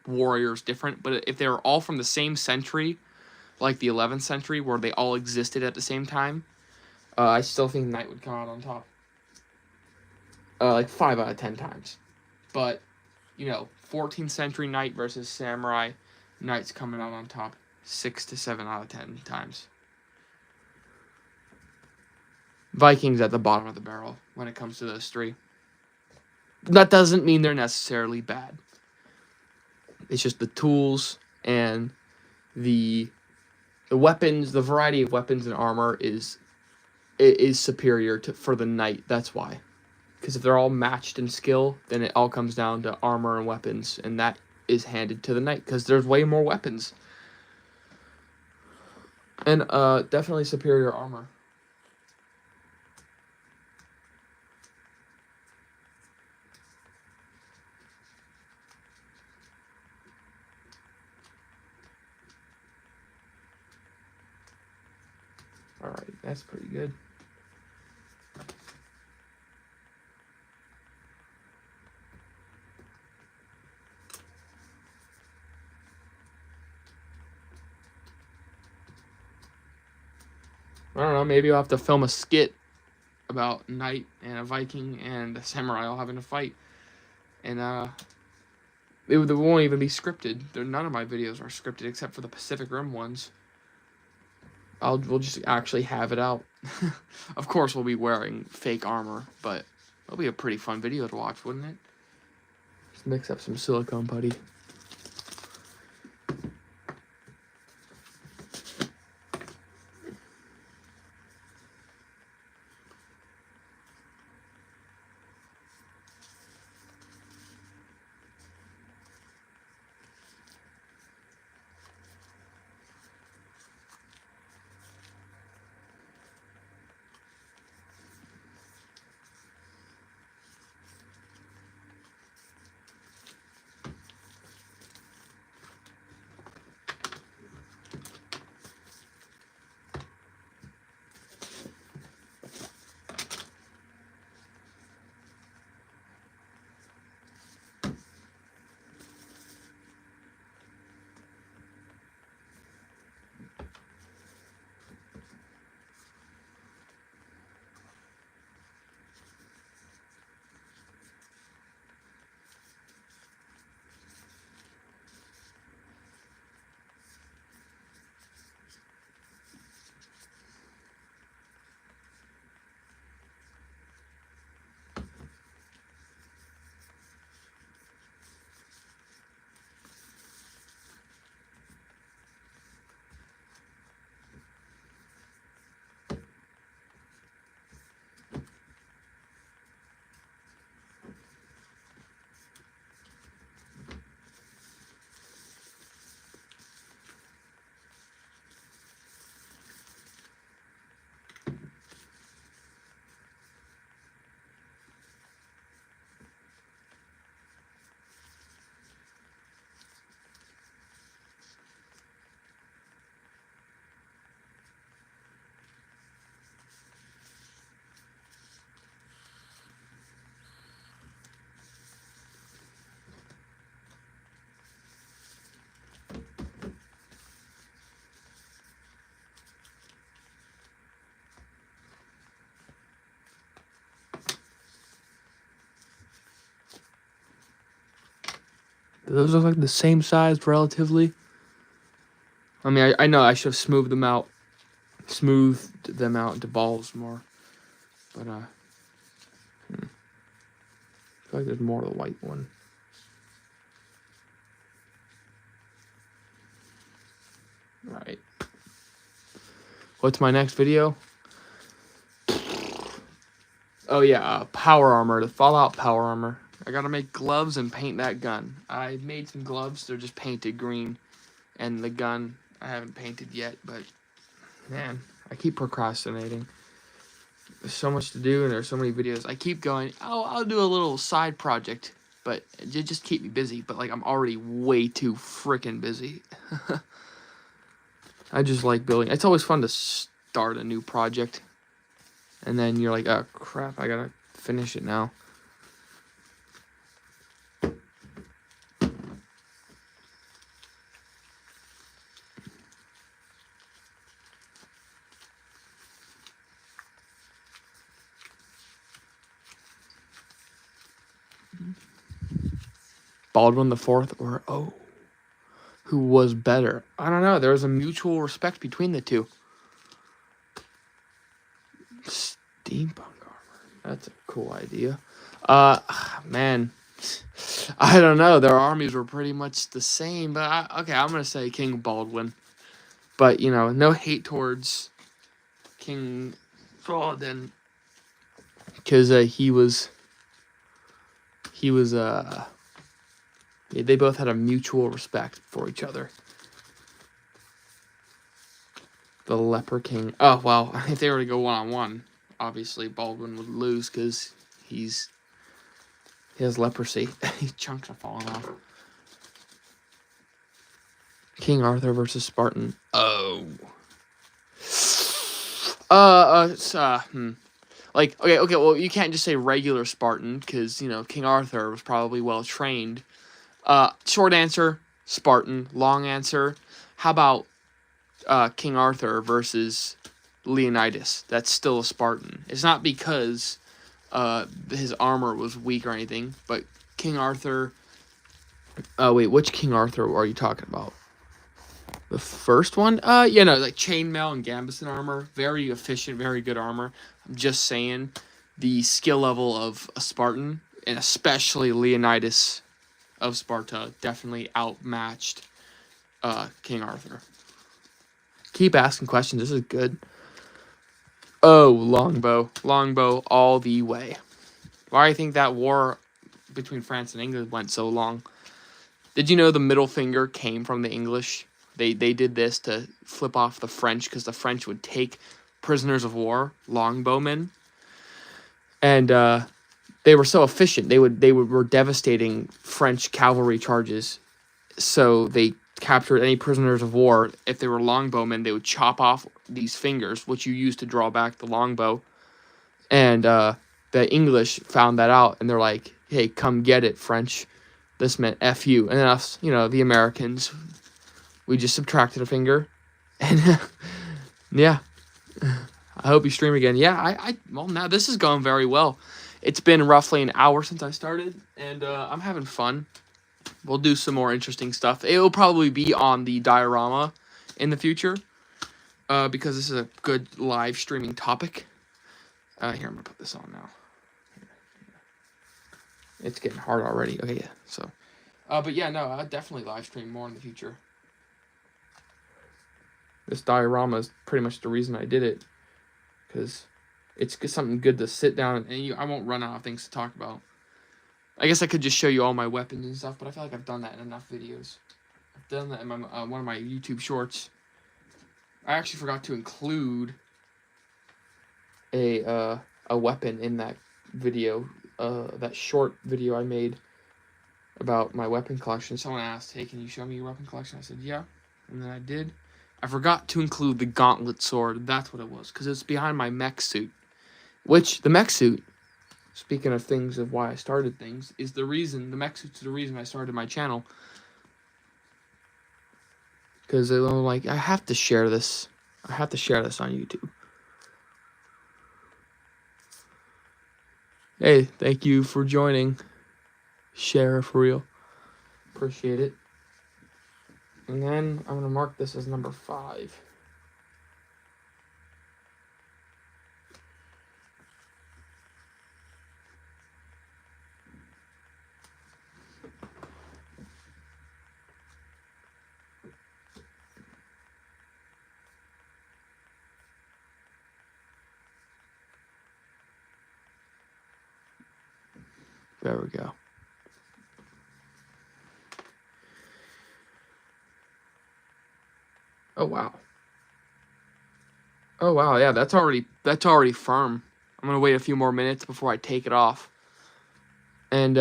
Speaker 1: warrior is different. But if they were all from the same century, like the 11th century, where they all existed at the same time, I still think knight would come out on top. Like 5 out of 10 times. But, 14th century knight versus samurai, knight's coming out on top 6 to 7 out of 10 times. Vikings at the bottom of the barrel when it comes to those 3. That doesn't mean they're necessarily bad. It's just the tools and the weapons, the variety of weapons and armor is superior for the knight. That's why. Because if they're all matched in skill, then it all comes down to armor and weapons, and that is handed to the knight, because there's way more weapons. And definitely superior armor. All right, that's pretty good. I don't know, maybe I'll have to film a skit about Knight and a Viking and a samurai all having to fight. And they won't even be scripted. None of my videos are scripted except for the Pacific Rim ones. We'll just actually have it out. Of course, we'll be wearing fake armor, but it'll be a pretty fun video to watch, wouldn't it? Just mix up some silicone putty. Do those look like the same size relatively? I mean, I know I should have smoothed them out into balls more. But, I feel like there's more of the white one. Alright. What's my next video? Oh, yeah, power armor. The Fallout power armor. I gotta make gloves and paint that gun. I made some gloves. They're just painted green. And the gun, I haven't painted yet, but, man, I keep procrastinating. There's so much to do, and there's so many videos. I keep going, oh, I'll do a little side project, but it just keep me busy. But, like, I'm already way too freaking busy. I just like building. It's always fun to start a new project. And then you're like, oh, crap, I gotta finish it now. Baldwin the Fourth or, oh, who was better? I don't know. There was a mutual respect between the two. Steampunk armor. That's a cool idea. Man, I don't know. Their armies were pretty much the same, but okay, I'm gonna say King Baldwin. But you know, no hate towards King Thraldin, because they both had a mutual respect for each other. The Leper King. Oh, well, if they were to go one-on-one, obviously Baldwin would lose because he has leprosy. His chunks are falling off. King Arthur versus Spartan. Oh. Like, okay, well, you can't just say regular Spartan, because, you know, King Arthur was probably well-trained. Short answer, Spartan. Long answer, how about King Arthur versus Leonidas? That's still a Spartan. It's not because his armor was weak or anything, but King Arthur... wait, which King Arthur are you talking about? The first one? Yeah, no, like chainmail and gambesson armor. Very efficient, very good armor. I'm just saying, the skill level of a Spartan, and especially Leonidas of Sparta, definitely outmatched King Arthur. Keep asking questions. This is good. Oh, longbow. Longbow all the way. Why do you think that war between France and England went so long? Did you know the middle finger came from the English? They did this to flip off the French, because the French would take prisoners of war, longbowmen, and they were so efficient. They were devastating French cavalry charges. So they captured any prisoners of war. If they were longbowmen, they would chop off these fingers, which you use to draw back the longbow. And the English found that out, and they're like, "Hey, come get it, French." This meant F you. And then us, you know, the Americans, we just subtracted a finger. And yeah, I hope you stream again. Yeah, well, now this is going very well. It's been roughly an hour since I started, and I'm having fun. We'll do some more interesting stuff. It will probably be on the diorama in the future, because this is a good live streaming topic. Here, I'm gonna put this on now. It's getting hard already. Okay, yeah. So, but yeah, no, I'll definitely live stream more in the future. This diorama is pretty much the reason I did it, because it's something good to sit down and I won't run out of things to talk about. I guess I could just show you all my weapons and stuff, but I feel like I've done that in enough videos. I've done that in my, one of my YouTube shorts. I actually forgot to include a weapon in that video, that short video I made about my weapon collection. Someone asked, "Hey, can you show me your weapon collection?" I said, "Yeah," and then I did. I forgot to include the gauntlet sword. That's what it was, because it's behind my mech suit. Which, the mech suit, speaking of things of why I started things, is the reason, the mech suit's the reason I started my channel. Because I'm like, I have to share this. I have to share this on YouTube. Hey, thank you for joining. Share for real. Appreciate it. And then I'm going to mark this as number 5. There we go. Oh wow. Oh wow, yeah, that's already firm. I'm gonna wait a few more minutes before I take it off. And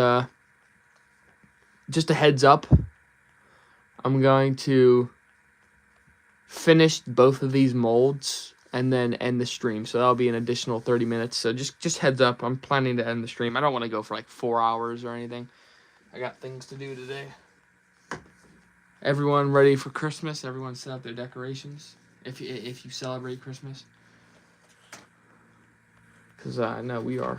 Speaker 1: just a heads up, I'm going to finish both of these molds and then end the stream. So that'll be an additional 30 minutes. So just heads up, I'm planning to end the stream. I don't want to go for like 4 hours or anything. I got things to do today. Everyone ready for Christmas? Everyone set up their decorations if you celebrate Christmas. Because I know we are.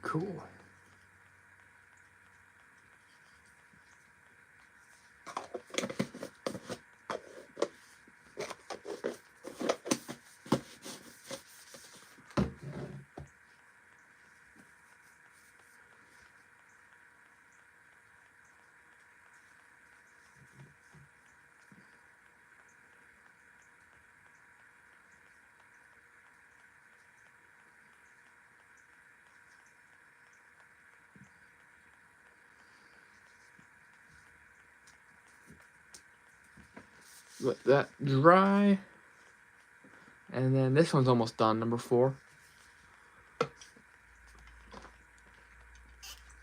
Speaker 1: cool. Let that dry. And then this one's almost done, number 4.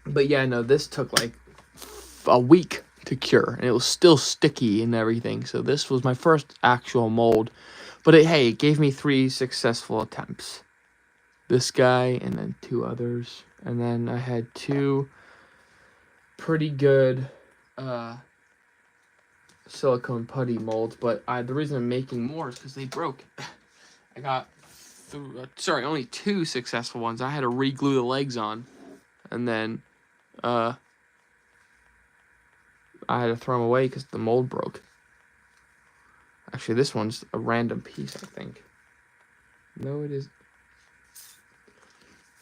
Speaker 1: But yeah, no, this took like a week to cure, and it was still sticky and everything. So this was my first actual mold. But hey, it gave me 3 successful attempts. This guy and then 2 others. And then I had 2 pretty good silicone putty molds. But the reason I'm making more is because they broke. I got, only 2 successful ones. I had to re-glue the legs on. And then I had to throw them away because the mold broke. Actually, this one's a random piece, I think. No, it is.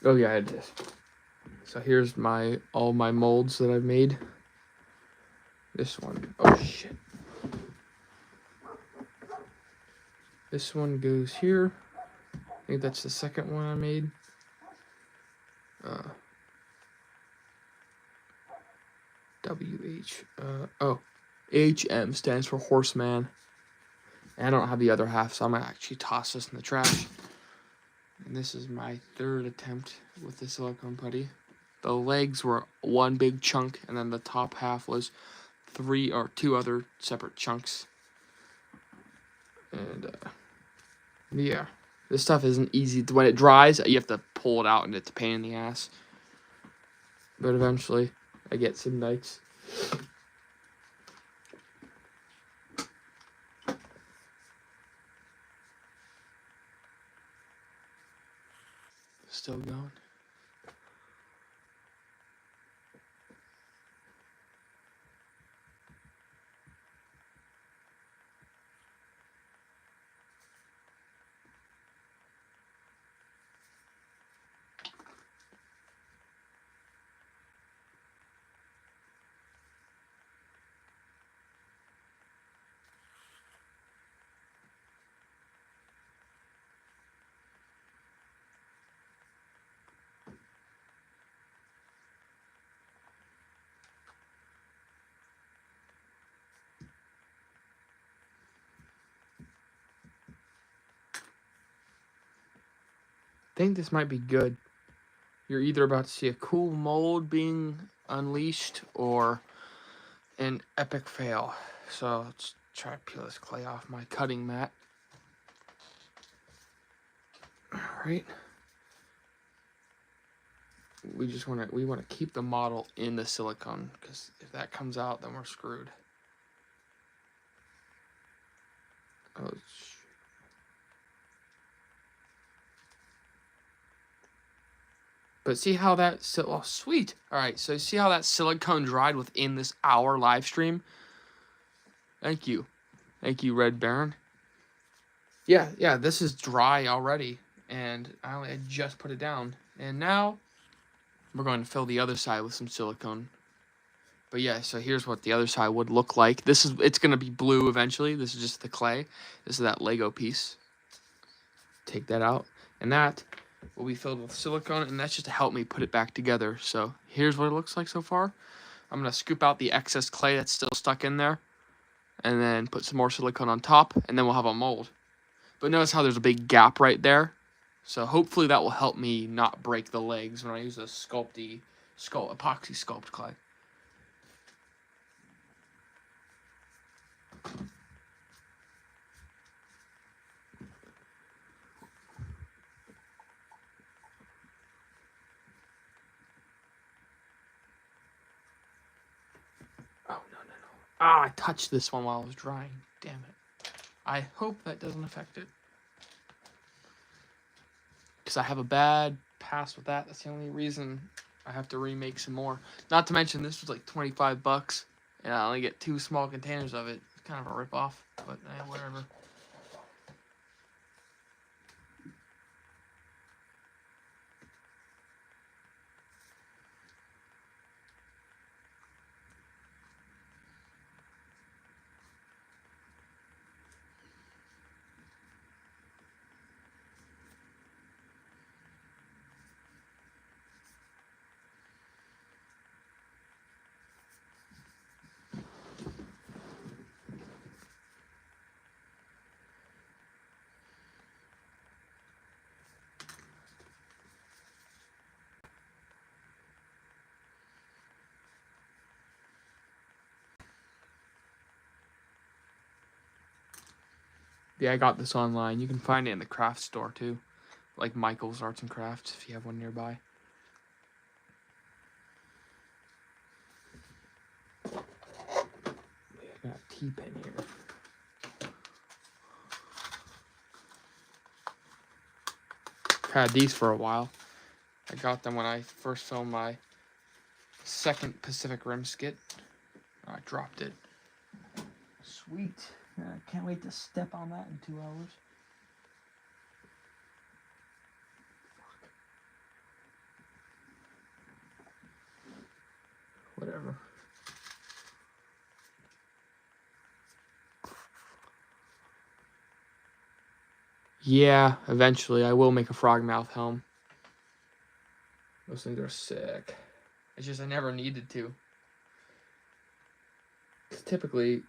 Speaker 1: Oh yeah, it is. So here's all my molds that I've made. This one, oh shit. This one goes here. I think that's the second one I made. HM stands for horseman. And I don't have the other half, so I'm gonna actually toss this in the trash. And this is my 3rd attempt with the silicone putty. The legs were one big chunk, and then the top half was 2 other separate chunks. And yeah, this stuff isn't easy. When it dries, you have to pull it out, and it's a pain in the ass. But eventually, I get some nights. Still going. I think this might be good. You're either about to see a cool mold being unleashed or an epic fail. So let's try to peel this clay off my cutting mat. Alright. We want to keep the model in the silicone, because if that comes out, then we're screwed. Oh, but see how that, oh sweet. All right, so see how that silicone dried within this hour live stream? Thank you, Red Baron. Yeah, this is dry already, and I just put it down, and now we're going to fill the other side with some silicone. But yeah, so here's what the other side would look like. It's gonna be blue eventually. This is just the clay. This is that Lego piece. Take that out, and that will be filled with silicone, and that's just to help me put it back together. So here's what it looks like so far. I'm gonna scoop out the excess clay that's still stuck in there, and then put some more silicone on top, and then we'll have a mold. But notice how there's a big gap right there. So hopefully that will help me not break the legs when I use a epoxy sculpt clay. Oh, no. I touched this one while it was drying. Damn it. I hope that doesn't affect it. Because I have a bad past with that. That's the only reason I have to remake some more. Not to mention this was like $25, and I only get 2 small containers of it. It's kind of a ripoff, but whatever. Yeah, I got this online. You can find it in the craft store too, like Michael's Arts and Crafts if you have one nearby. I got a T-pen here. Had these for a while. I got them when I first filmed my second Pacific Rim skit. I dropped it. Sweet. Can't wait to step on that in 2 hours. Whatever. Yeah, eventually I will make a frogmouth helm. Those things are sick. It's just I never needed to. 'Cause typically,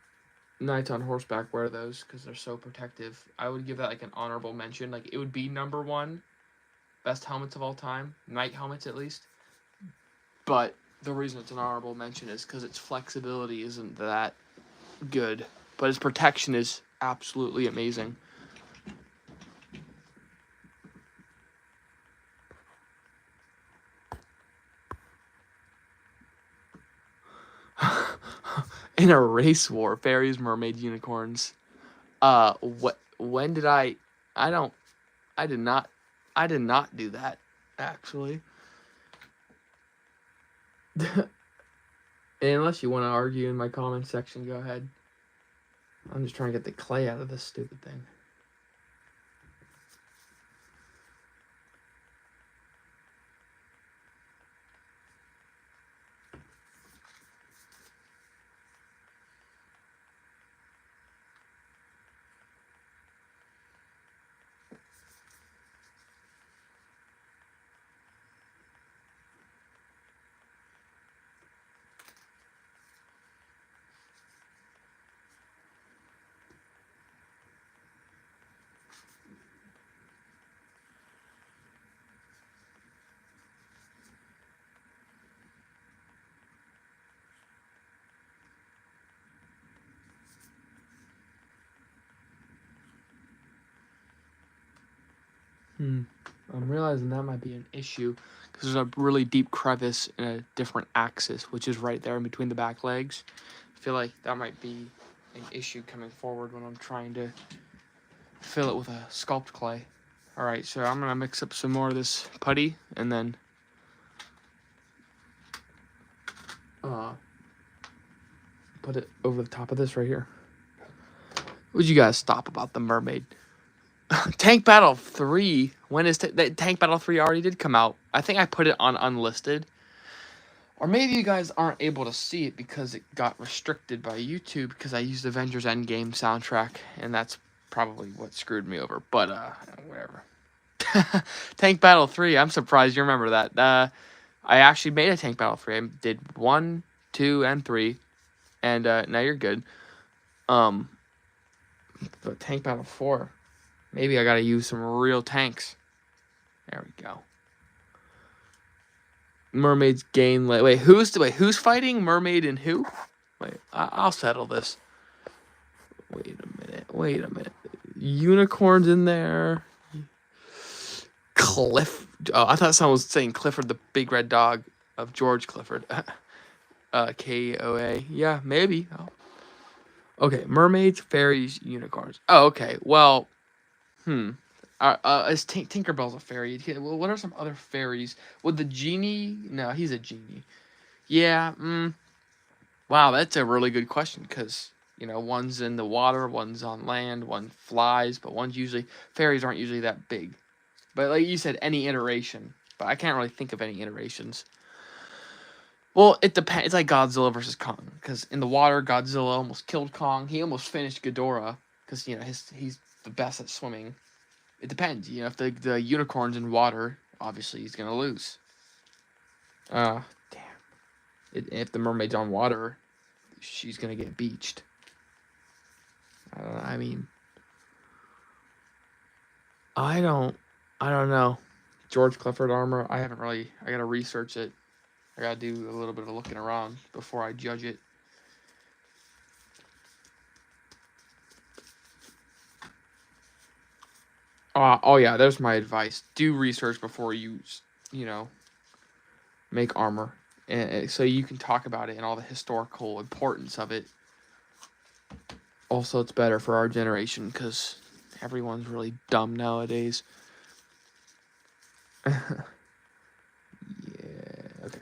Speaker 1: knights on horseback wear those because they're so protective. I would give that like an honorable mention. Like it would be #1 best helmets of all time, knight helmets at least. But the reason it's an honorable mention is because its flexibility isn't that good, but its protection is absolutely amazing. In a race war, fairies, mermaids, unicorns. When did I did not do that, actually. Unless you want to argue in my comment section, go ahead. I'm just trying to get the clay out of this stupid thing. I'm realizing that might be an issue because there's a really deep crevice in a different axis, which is right there in between the back legs. I feel like that might be an issue coming forward when I'm trying to fill it with a sculpt clay. All right, so I'm gonna mix up some more of this putty and then put it over the top of this right here. Would you guys stop about the mermaid? Tank Battle 3. When is Tank Battle 3 already did come out? I think I put it on unlisted. Or maybe you guys aren't able to see it because it got restricted by YouTube because I used Avengers Endgame soundtrack, and that's probably what screwed me over. But whatever. Tank Battle 3. I'm surprised you remember that. I actually made a Tank Battle 3. I did 1, 2, and 3, and now you're good. But Tank Battle 4. Maybe I gotta use some real tanks. There we go. Mermaids gain. Wait, who's fighting? Mermaid and who? Wait, I'll settle this. Wait a minute. Unicorns in there. Cliff. Oh, I thought someone was saying Clifford the Big Red Dog of George Clifford. KOA. Yeah, maybe. Oh. Okay, mermaids, fairies, unicorns. Oh, okay. Well, Is Tinkerbell's a fairy? What are some other fairies? Would the genie? No, he's a genie. Yeah. Wow, that's a really good question because one's in the water, one's on land, one flies, but one's usually fairies aren't usually that big. But like you said, any iteration. But I can't really think of any iterations. Well, it depends. It's like Godzilla versus Kong because in the water, Godzilla almost killed Kong. He almost finished Ghidorah because he's the best at swimming. It depends. If the unicorn's in water, obviously he's gonna lose. Damn. If the mermaid's on water, she's gonna get beached. I mean, I don't know. George Clifford armor. I haven't really. I gotta research it. I gotta do a little bit of looking around before I judge it. Oh yeah, there's my advice. Do research before you make armor, and so you can talk about it and all the historical importance of it. Also, it's better for our generation because everyone's really dumb nowadays. Yeah. Okay.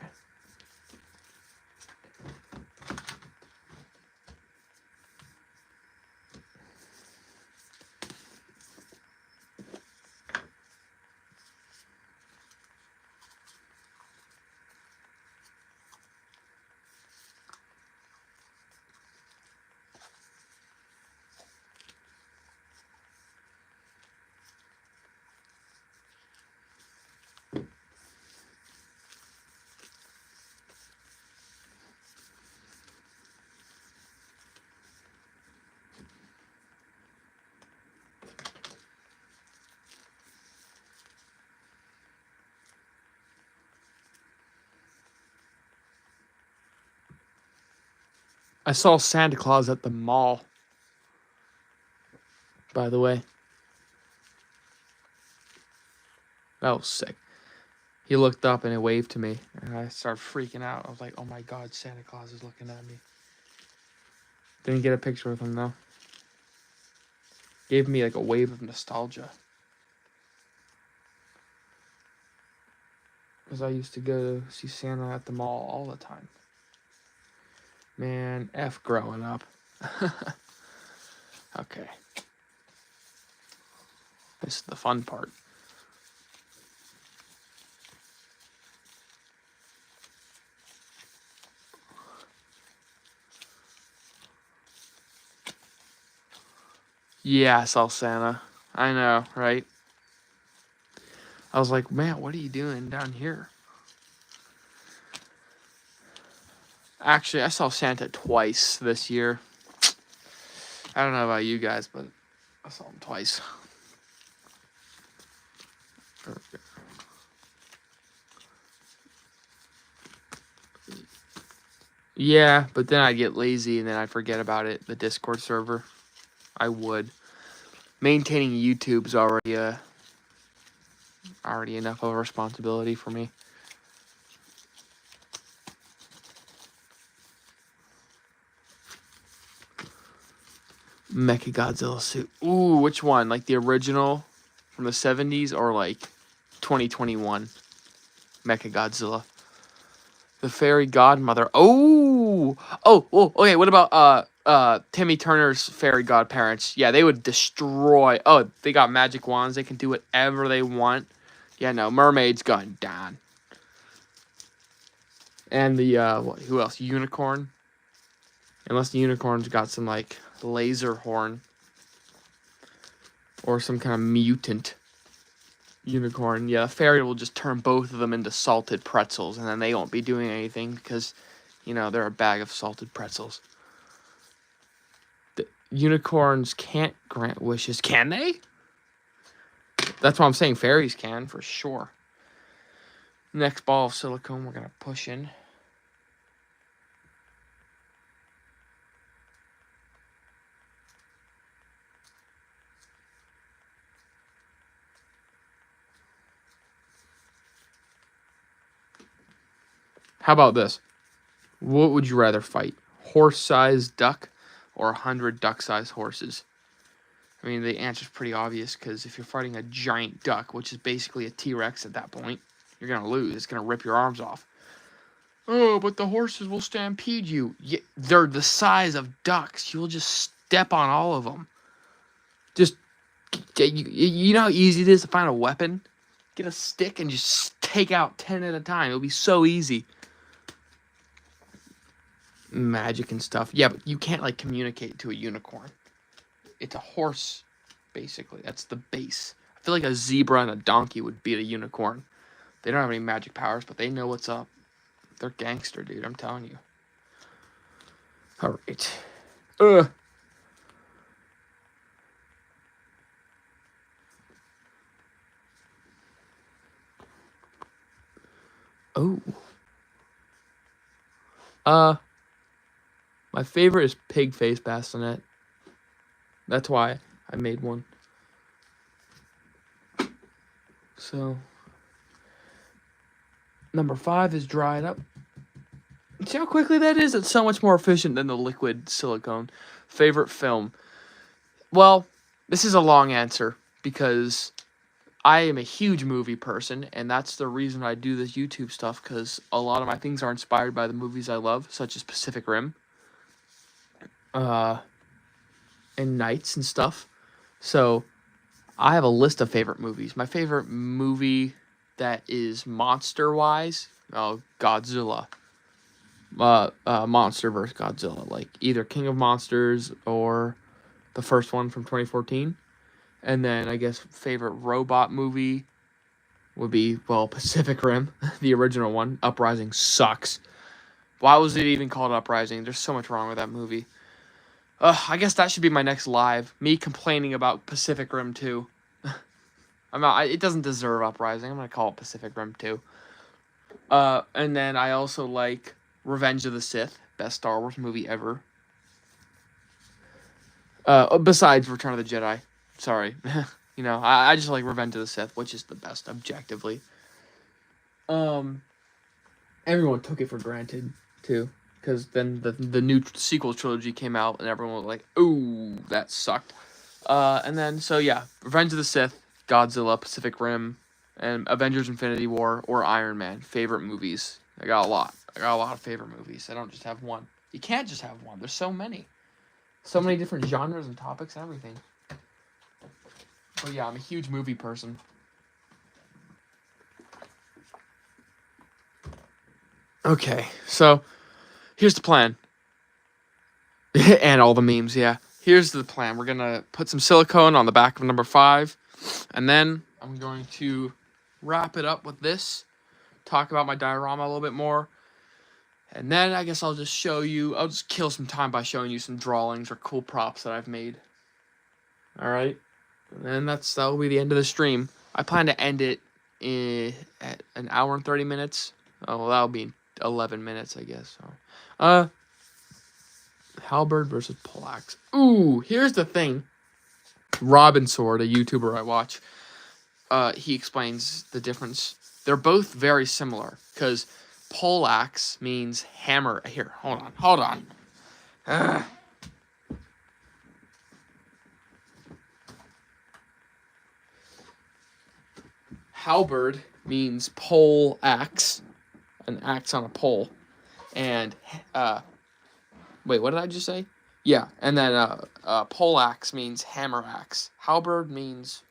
Speaker 1: I saw Santa Claus at the mall. By the way, that was sick. He looked up and he waved to me, and I started freaking out. I was like, "Oh my God, Santa Claus is looking at me." Didn't get a picture with him though. Gave me like a wave of nostalgia. Because I used to go see Santa at the mall all the time. Man, F growing up. Okay. This is the fun part. Yeah, I saw Santa. I know, right? I was like, man, what are you doing down here? Actually, I saw Santa twice this year. I don't know about you guys, but I saw him twice. Yeah, but then I'd get lazy and then I'd forget about it. The Discord server. I would. Maintaining YouTube's already enough of a responsibility for me. Mechagodzilla suit. Ooh, which one? Like the original from the 70s or like 2021 Mechagodzilla? The Fairy Godmother. Oh, okay. What about Timmy Turner's fairy godparents? Yeah, they would destroy. Oh, they got magic wands. They can do whatever they want. Yeah, no, mermaid's going down. And the who else? Unicorn. Unless the unicorn's got some like laser horn or some kind of mutant unicorn. Yeah, the fairy will just turn both of them into salted pretzels, and then they won't be doing anything because, they're a bag of salted pretzels. The unicorns can't grant wishes, can they? That's what I'm saying. Fairies can, for sure. Next ball of silicone we're going to push in. How about this? What would you rather fight? Horse-sized duck or 100 duck-sized horses? I mean, the answer's pretty obvious, because if you're fighting a giant duck, which is basically a T-Rex at that point, you're going to lose. It's going to rip your arms off. Oh, but the horses will stampede you. Yeah, they're the size of ducks. You'll just step on all of them. Just, you know how easy it is to find a weapon? Get a stick and just take out 10 at a time. It'll be so easy. Magic and stuff. Yeah, but you can't, like, communicate to a unicorn. It's a horse, basically. That's the base. I feel like a zebra and a donkey would beat a unicorn. They don't have any magic powers, but they know what's up. They're gangster, dude. I'm telling you. All right. Oh. My favorite is pig face bassinet. That's why I made one. So, number 5 is dried up. See how quickly that is? It's so much more efficient than the liquid silicone. Favorite film? Well, this is a long answer, because I am a huge movie person, and that's the reason I do this YouTube stuff, because a lot of my things are inspired by the movies I love, such as Pacific Rim, and Nights and stuff. So, I have a list of favorite movies. My favorite movie that is monster-wise, Godzilla. Monster vs. Godzilla, like either King of Monsters or the first one from 2014. And then I guess favorite robot movie would be, well, Pacific Rim, the original one. Uprising sucks. Why was it even called Uprising? There's so much wrong with that movie. I guess that should be my next live. Me complaining about Pacific Rim 2. It doesn't deserve Uprising. I'm gonna call it Pacific Rim 2. And then I also like Revenge of the Sith, best Star Wars movie ever. Besides Return of the Jedi. Sorry. You know, I just like Revenge of the Sith, which is the best, objectively. Everyone took it for granted, too. Because then the new sequel trilogy came out, and everyone was like, ooh, that sucked. And then, so yeah, Revenge of the Sith, Godzilla, Pacific Rim, and Avengers Infinity War, or Iron Man. Favorite movies. I got a lot of favorite movies. I don't just have one. You can't just have one. There's so many. So many different genres and topics and everything. But yeah, I'm a huge movie person. Okay, so here's the plan. And all the memes, yeah. Here's the plan. We're going to put some silicone on the back of number 5. And then I'm going to wrap it up with this. Talk about my diorama a little bit more. And then I guess I'll just kill some time by showing you some drawings or cool props that I've made. Alright? And that will be the end of the stream. I plan to end it at an hour and 30 minutes. Oh, well, that'll be 11 minutes, I guess. So, halberd versus poleaxe. Ooh, here's the thing. Robin Sword, a YouTuber I watch, he explains the difference. They're both very similar, because poleaxe means hammer. Here, hold on. Halberd means pole axe, an axe on a pole, and wait, what did I just say? Yeah, and then poleaxe means hammer axe. Halberd means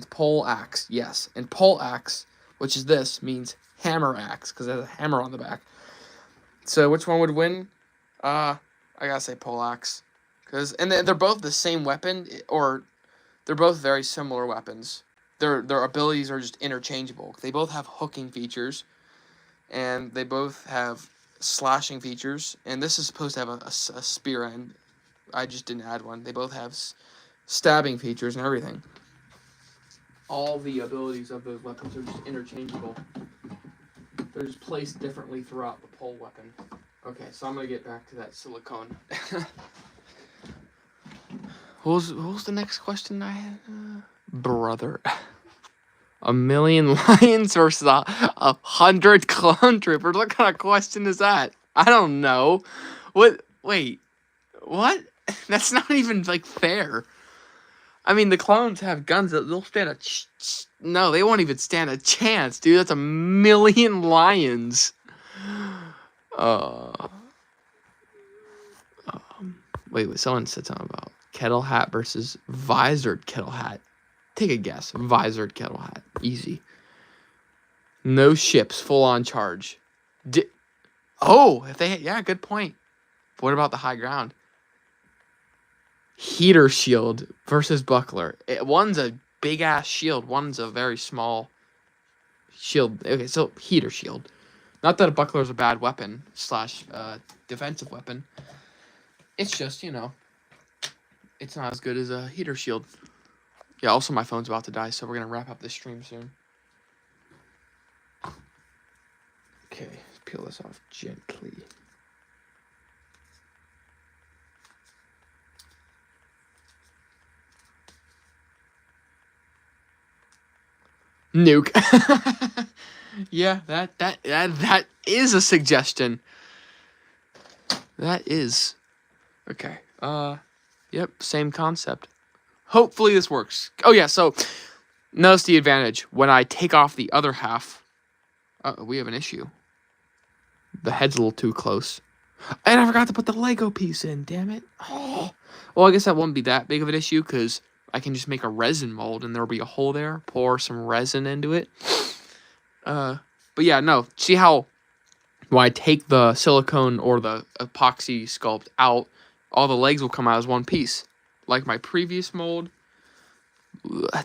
Speaker 1: pole axe. Yes, and pole axe, which is this, means hammer axe, because it has a hammer on the back. So which one would win? I gotta say poleaxe, and they're both the same weapon, or they're both very similar weapons. Their abilities are just interchangeable. They both have hooking features, and they both have slashing features. And this is supposed to have a spear end. I just didn't add one. They both have stabbing features and everything. All the abilities of those weapons are just interchangeable. They're just placed differently throughout the pole weapon. Okay, so I'm gonna get back to that silicone. What was the next question I had? Brother. 1,000,000 lions versus 100 clone troopers. What kind of question is that? I don't know. What? Wait. What? That's not even, like, fair. I mean, the clones have guns that they'll stand no, they won't even stand a chance, dude. That's a million lions. Uh, wait, someone said something about kettle hat versus visored kettle hat. Take a guess. Visored kettle hat. Easy. No ships, full on charge. Yeah, good point. But what about the high ground? Heater shield versus buckler. One's a big ass shield, one's a very small shield. Okay, so heater shield. Not that a buckler is a bad weapon / defensive weapon. It's just, it's not as good as a heater shield. Yeah, also my phone's about to die, so we're going to wrap up this stream soon. Okay, let's peel this off gently. Nuke. Yeah, that is a suggestion. That is. Okay. Yep, same concept. Hopefully this works. Oh yeah, so notice the advantage. When I take off the other half, we have an issue. The head's a little too close. And I forgot to put the Lego piece in, damn it. Oh. Well, I guess that won't be that big of an issue because I can just make a resin mold and there'll be a hole there. Pour some resin into it. But yeah, no. See how when I take the silicone or the epoxy sculpt out, all the legs will come out as one piece. Like my previous mold,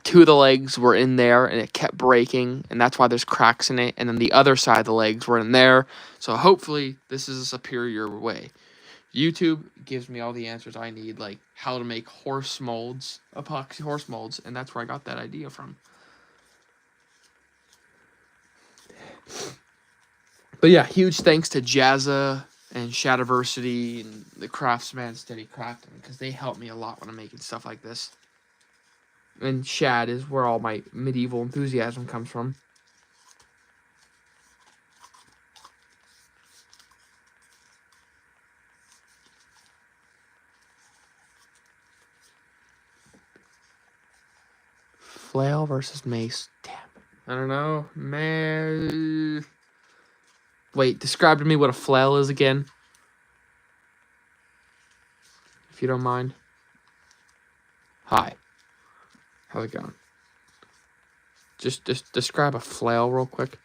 Speaker 1: 2 of the legs were in there and it kept breaking, and that's why there's cracks in it. And then the other side of the legs were in there. So hopefully this is a superior way. YouTube gives me all the answers I need, like how to make horse molds, epoxy horse molds, and that's where I got that idea from. But yeah, huge thanks to Jazza and Shadiversity and the Craftsman Steady Crafting, because they help me a lot when I'm making stuff like this. And Shad is where all my medieval enthusiasm comes from. Flail versus mace. Damn. I don't know. Man. Wait, describe to me what a flail is again. If you don't mind. Hi. How's it going? Just describe a flail real quick.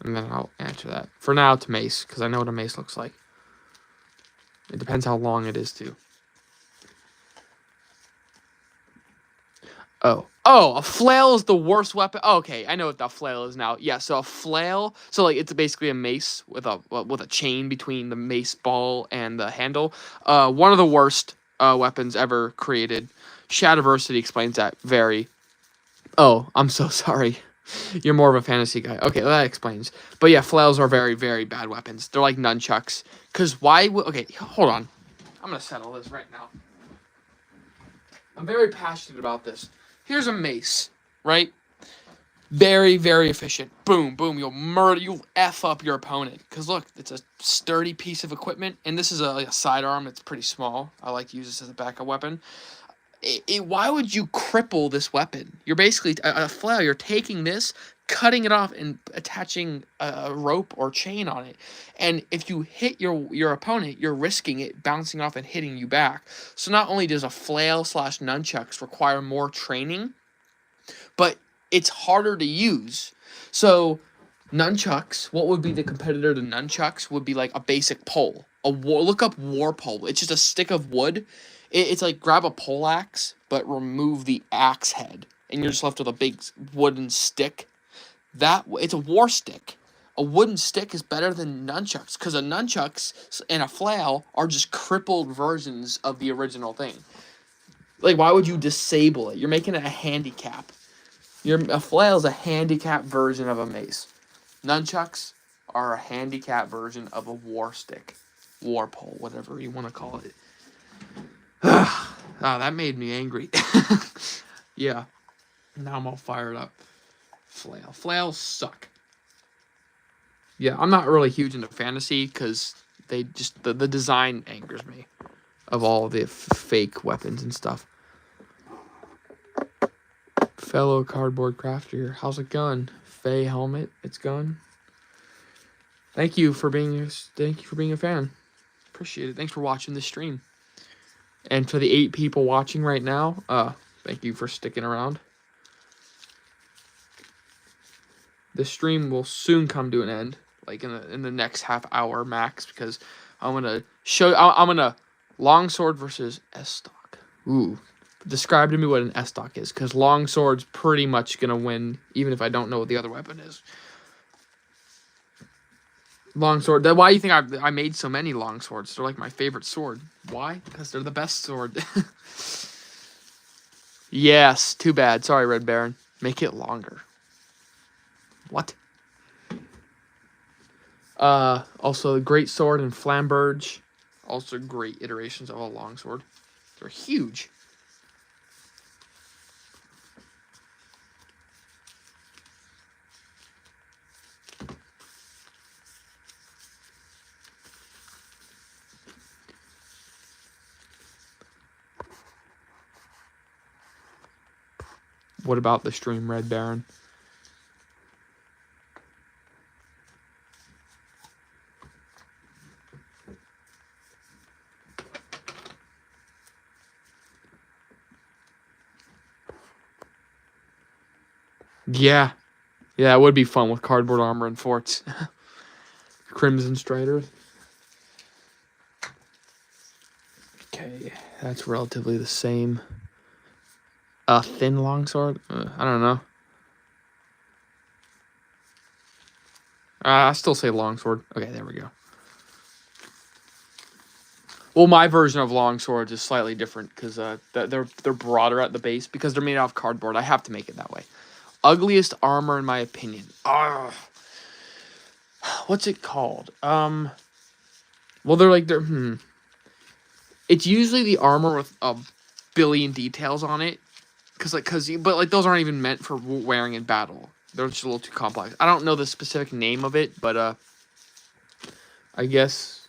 Speaker 1: And then I'll answer that. For now, it's mace, because I know what a mace looks like. It depends how long it is, too. Oh, a flail is the worst weapon. Oh, okay, I know what the flail is now. Yeah, so a flail, so like it's basically a mace with a chain between the mace ball and the handle. One of the worst weapons ever created. Shadiversity explains that very. Oh, I'm so sorry. You're more of a fantasy guy. Okay, that explains. But yeah, flails are very, very bad weapons. They're like nunchucks. Cause why would? Okay, hold on. I'm gonna settle this right now. I'm very passionate about this. Here's a mace, right? Very, very efficient. Boom, boom. You'll F up your opponent. Because look, it's a sturdy piece of equipment. And this is like a sidearm. It's pretty small. I like to use this as a backup weapon. Why would you cripple this weapon? You're basically, a flail, you're taking this, cutting it off, and attaching a rope or chain on it. And if you hit your opponent, you're risking it bouncing off and hitting you back. So not only does a flail / nunchucks require more training, but it's harder to use. So nunchucks, what would be the competitor to nunchucks would be like a basic pole. Look up war pole. It's just a stick of wood. It's like grab a poleaxe, but remove the axe head, and you're just left with a big wooden stick. It's a war stick. A wooden stick is better than nunchucks, because a nunchucks and a flail are just crippled versions of the original thing. Like, why would you disable it? You're making it a handicap. A flail is a handicap version of a mace. Nunchucks are a handicap version of a war stick. War pole, whatever you want to call it. Oh, that made me angry. Yeah. Now I'm all fired up. Flail. Flails suck. Yeah, I'm not really huge into fantasy because they just the design angers me. of all the fake weapons and stuff. Fellow cardboard crafter, how's it going? Faye helmet, it's going. Thank you for being a fan. Appreciate it. Thanks for watching the stream. And for the 8 people watching right now, thank you for sticking around. The stream will soon come to an end, like in the next half hour max, because I'm gonna longsword versus S-stock. Ooh, describe to me what an S-stock is, because longsword's pretty much gonna win, even if I don't know what the other weapon is. Longsword. Why do you think I made so many longswords? They're like my favorite sword. Why? Because they're the best sword. Yes. Too bad. Sorry, Red Baron. Make it longer. What? Also, the great sword and flamberge. Also, great iterations of a longsword. They're huge. What about the stream, Red Baron? Yeah. Yeah, it would be fun with cardboard armor and forts. Crimson Striders. Okay, that's relatively the same. A thin longsword? I don't know. I still say longsword. Okay, there we go. Well, my version of longswords is slightly different because they're broader at the base because they're made out of cardboard. I have to make it that way. Ugliest armor in my opinion. What's it called? Well, it's usually the armor with a billion details on it, but those aren't even meant for wearing in battle. They're just a little too complex. I don't know the specific name of it, but I guess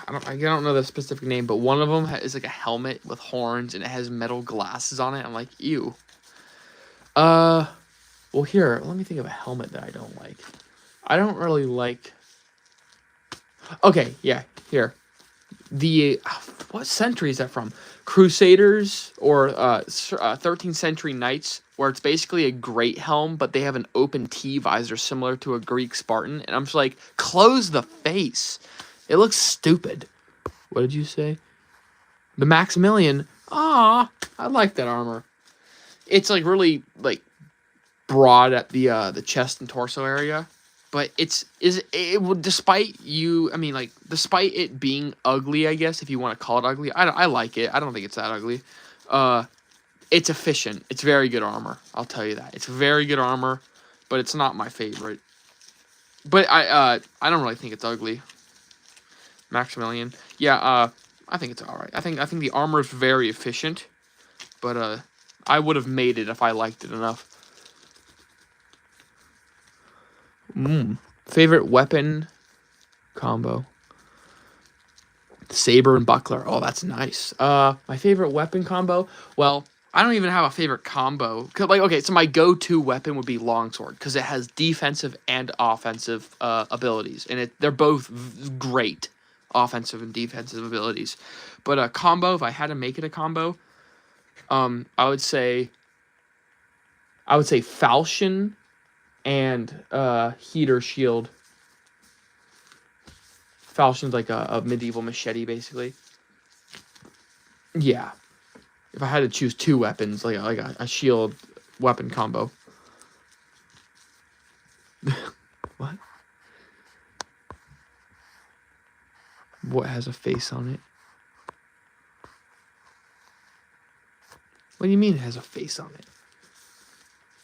Speaker 1: I don't know the specific name, but one of them is like a helmet with horns and it has metal glasses on it. I'm like, ew. Well, here, let me think of a helmet that I don't like. I don't really like. Okay, yeah, here. What century is that from? Crusaders or 13th century knights, where it's basically a great helm, but they have an open T visor similar to a Greek Spartan, and I'm just like, close the face. It looks stupid. What did you say? The Maximilian. Ah, I like that armor. It's like really like broad at the chest and torso area. But despite it being ugly, I guess, if you want to call it ugly, I like it. I don't think it's that ugly. It's efficient. It's very good armor. I'll tell you that. It's very good armor, but it's not my favorite. But I don't really think it's ugly. Maximilian. Yeah, I think it's alright. I think the armor is very efficient, but I would have made it if I liked it enough. Favorite weapon combo. Saber and buckler. Oh, that's nice. My favorite weapon combo. Well, I don't even have a favorite combo. Okay, so my go-to weapon would be longsword because it has defensive and offensive abilities, and they're both great offensive and defensive abilities. But a combo, if I had to make it a combo, I would say falchion and heater shield. Falchion's like a medieval machete, basically. Yeah. If I had to choose 2 weapons, like a shield weapon combo. What? What has a face on it? What do you mean it has a face on it?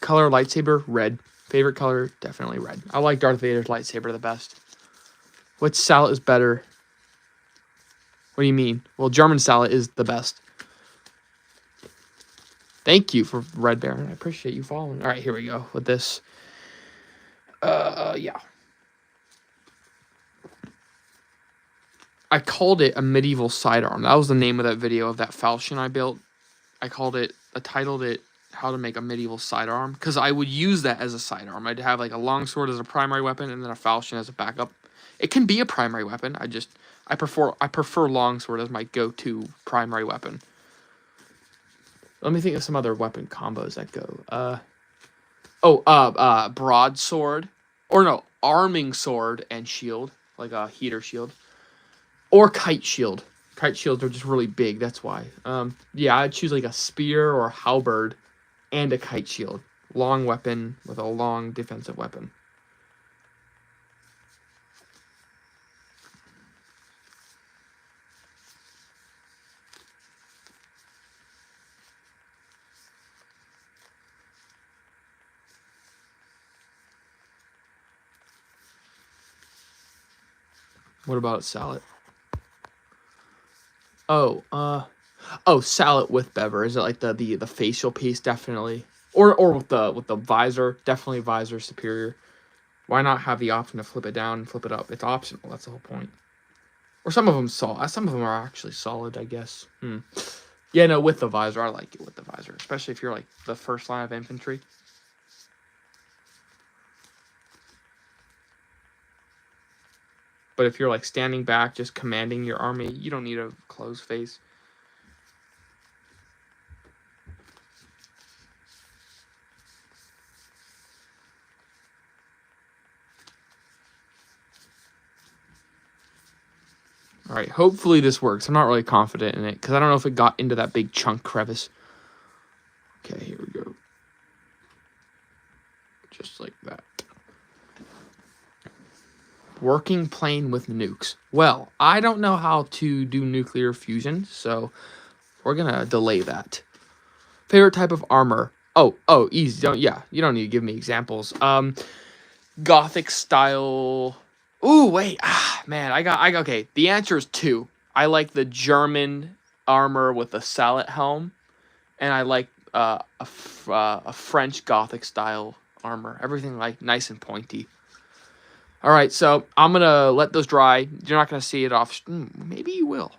Speaker 1: Color lightsaber, red. Favorite color, definitely red. I like Darth Vader's lightsaber the best. What salad is better? What do you mean? Well, German salad is the best. Thank you for Red Baron. I appreciate you following. All right, here we go with this. Yeah. I called it a medieval sidearm. That was the name of that video of that falchion I built. I titled it how to make a medieval sidearm, because I would use that as a sidearm. I'd have like a longsword as a primary weapon and then a falchion as a backup. It can be a primary weapon. I prefer longsword as my go-to primary weapon. Let me think of some other weapon combos that go. Broadsword, or no, arming sword and shield, like a heater shield, or kite shield. Kite shields are just really big. That's why. Yeah, I'd choose like a spear or a halberd and a kite shield. Long weapon with a long defensive weapon. What about salad? Salad with bever. Is it like the facial piece? Definitely. Or with the visor. Definitely visor superior. Why not have the option to flip it down and flip it up? It's optional. That's the whole point. Or some of them Some of them are actually solid, I guess. Yeah, no, with the visor. I like it with the visor, especially if you're like the first line of infantry. But if you're like standing back, just commanding your army, you don't need a closed face. All right, hopefully this works. I'm not really confident in it because I don't know if it got into that big chunk crevice. Okay, here we go. Just like that. Working plane with nukes. Well, I don't know how to do nuclear fusion, so we're gonna delay that. Favorite type of armor? Oh, easy. You don't need to give me examples. Gothic style. Ooh, wait. Man, okay. The answer is 2. I like the German armor with a sallet helm, and I like a French Gothic style armor. Everything like nice and pointy. All right, so I'm gonna let those dry. You're not gonna see it off. Maybe you will.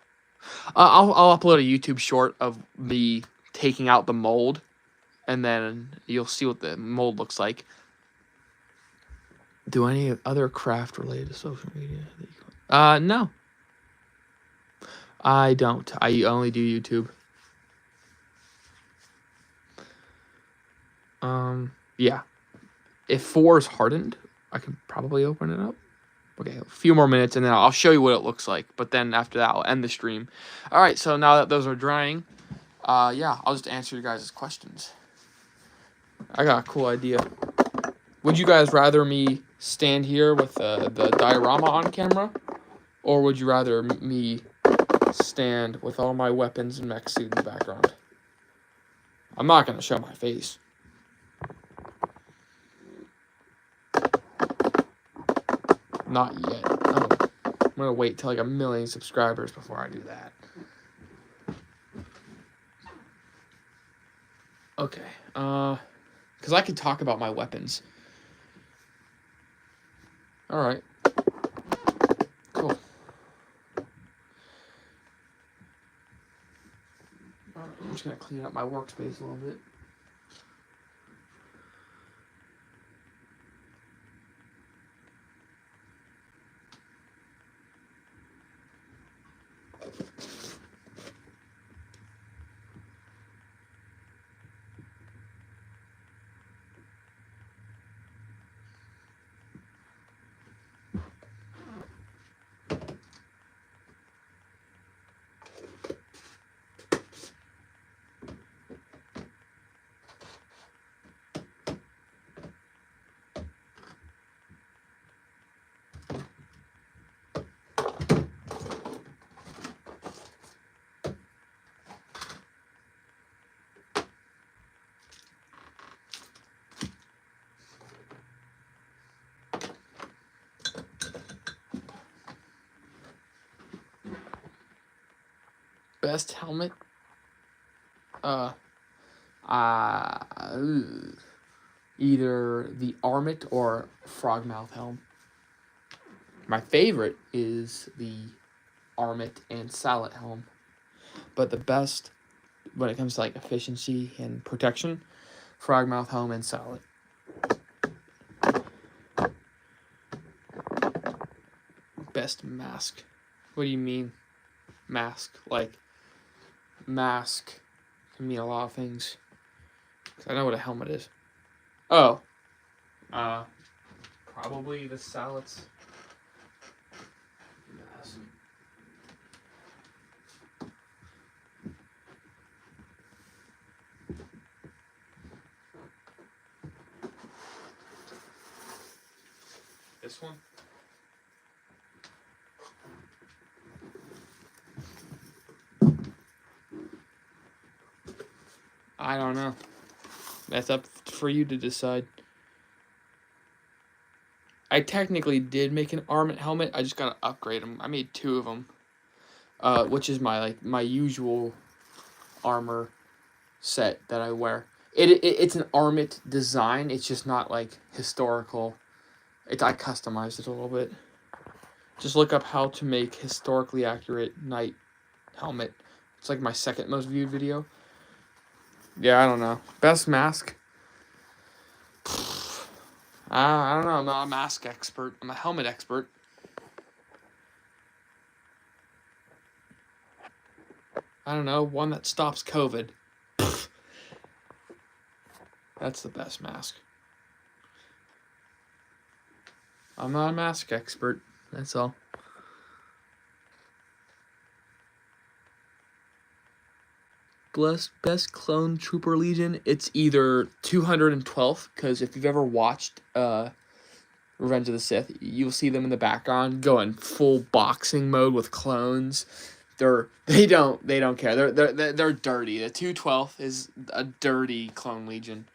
Speaker 1: I'll upload a YouTube short of me taking out the mold, and then you'll see what the mold looks like. Do any other craft related to social media? No. I don't. I only do YouTube. Yeah. If 4 is hardened, I can probably open it up. Okay, a few more minutes, and then I'll show you what it looks like. But then after that, I'll end the stream. All right, so now that those are drying, yeah, I'll just answer your guys' questions. I got a cool idea. Would you guys rather me stand here with the diorama on camera? Or would you rather me stand with all my weapons and mech suit in the background? I'm not going to show my face. Not yet. I'm going to wait till like 1 million subscribers before I do that. Okay. Because I can talk about my weapons. Alright. Cool. I'm just going to clean up my workspace a little bit. Best helmet? Either the Armit or Frogmouth helm. My favorite is the Armit and Salet helm. But the best when it comes to like efficiency and protection, Frogmouth helm and Salet. Best mask. What do you mean mask? Like mask can mean a lot of things. I know what a helmet is. Oh. Probably the Salet's mask. This one? I don't know. That's up for you to decide. I technically did make an Armit helmet. I just gotta upgrade them. I made 2 of them, which is my usual armor set that I wear. It's an Armit design. It's just not like historical. I customized it a little bit. Just look up how to make historically accurate knight helmet. It's like my 2nd most viewed video. Yeah, I don't know. Best mask. I don't know. I'm not a mask expert. I'm a helmet expert. I don't know. One that stops COVID. That's the best mask. I'm not a mask expert. That's all. Best clone trooper legion. It's either 212, because if you've ever watched Revenge of the Sith, you'll see them in the background going full boxing mode with clones. They don't care. They're dirty. The 212 is a dirty clone legion.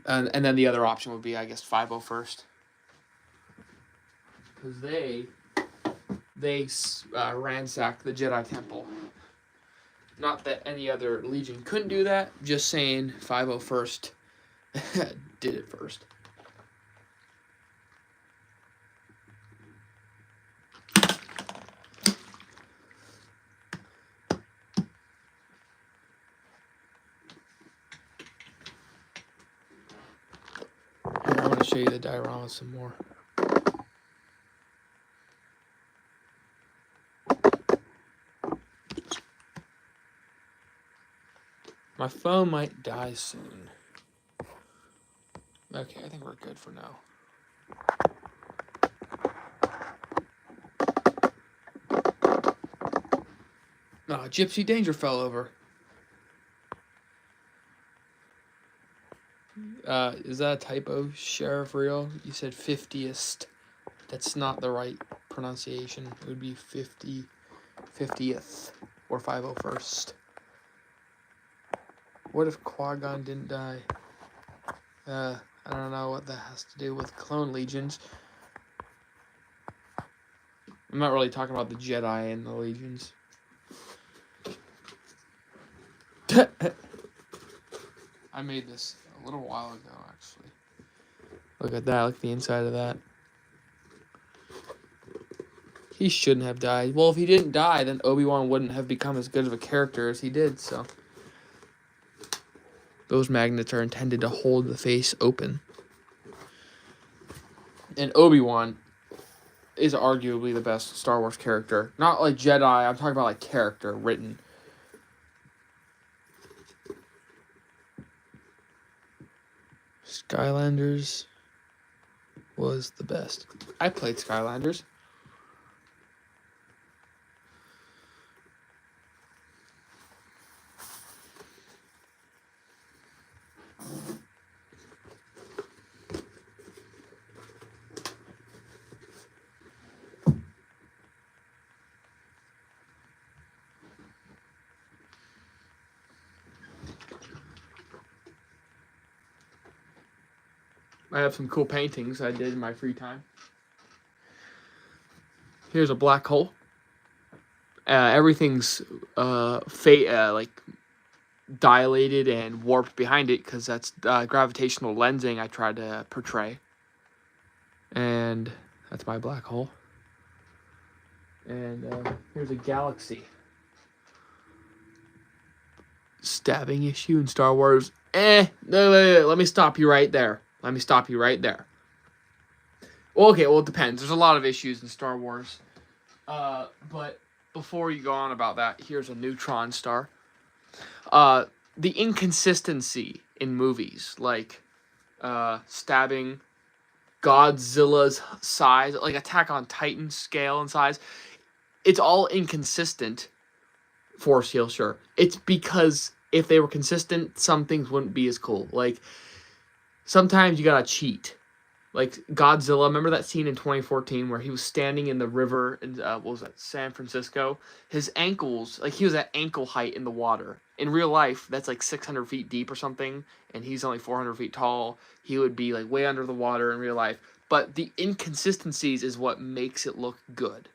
Speaker 1: And then the other option would be, I guess, 501st. Because they ransacked the Jedi Temple. Not that any other legion couldn't do that. Just saying 501st did it first. I want to show you the diorama some more. My phone might die soon. Okay, I think we're good for now. Oh, Gypsy Danger fell over. Is that a typo, Sheriff Real? You said 50th. That's not the right pronunciation. It would be 50th, or 501st. What if Qui-Gon didn't die? I don't know what that has to do with clone legions. I'm not really talking about the Jedi and the legions. I made this a little while ago, actually. Look at that. Look at the inside of that. He shouldn't have died. Well, if he didn't die, then Obi-Wan wouldn't have become as good of a character as he did, so. Those magnets are intended to hold the face open. And Obi-Wan is arguably the best Star Wars character. Not like Jedi, I'm talking about like character written. Skylanders was the best. I played Skylanders. I have some cool paintings I did in my free time. Here's a black hole. Everything's like dilated and warped behind it because that's gravitational lensing I tried to portray. And that's my black hole. And here's a galaxy. Stabbing issue in Star Wars. No, let me stop you right there. Well, okay, well, it depends. There's a lot of issues in Star Wars. But before you go on about that, here's a neutron star. The inconsistency in movies, like stabbing Godzilla's size, like Attack on Titan scale and size, it's all inconsistent. Force heal, sure. It's because if they were consistent, some things wouldn't be as cool. Like, sometimes you gotta cheat. Like Godzilla, remember that scene in 2014 where he was standing in the river in, what was that, San Francisco? His ankles, like he was at ankle height in the water. In real life, that's like 600 feet deep or something, and he's only 400 feet tall. He would be like way under the water in real life. But the inconsistencies is what makes it look good.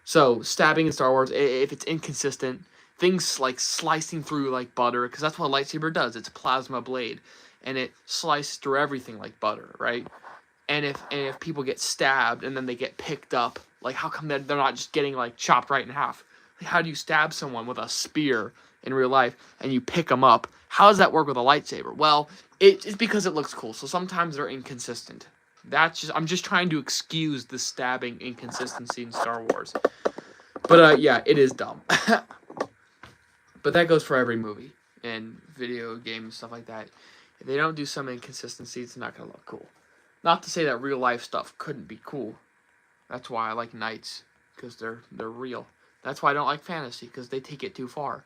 Speaker 1: So stabbing in Star Wars, if it's inconsistent, things like slicing through like butter, because that's what a lightsaber does. It's a plasma blade, and it slices through everything like butter, right? And if people get stabbed and then they get picked up, like how come they're not just getting like chopped right in half? Like, how do you stab someone with a spear in real life and you pick them up? How does that work with a lightsaber? Well, it's because it looks cool. So sometimes they're inconsistent. I'm just trying to excuse the stabbing inconsistency in Star Wars. But yeah, it is dumb. But that goes for every movie and video game and stuff like that. If they don't do some inconsistency, it's not gonna look cool. Not to say that real life stuff couldn't be cool. That's why I like knights, because they're real. That's why I don't like fantasy, because they take it too far.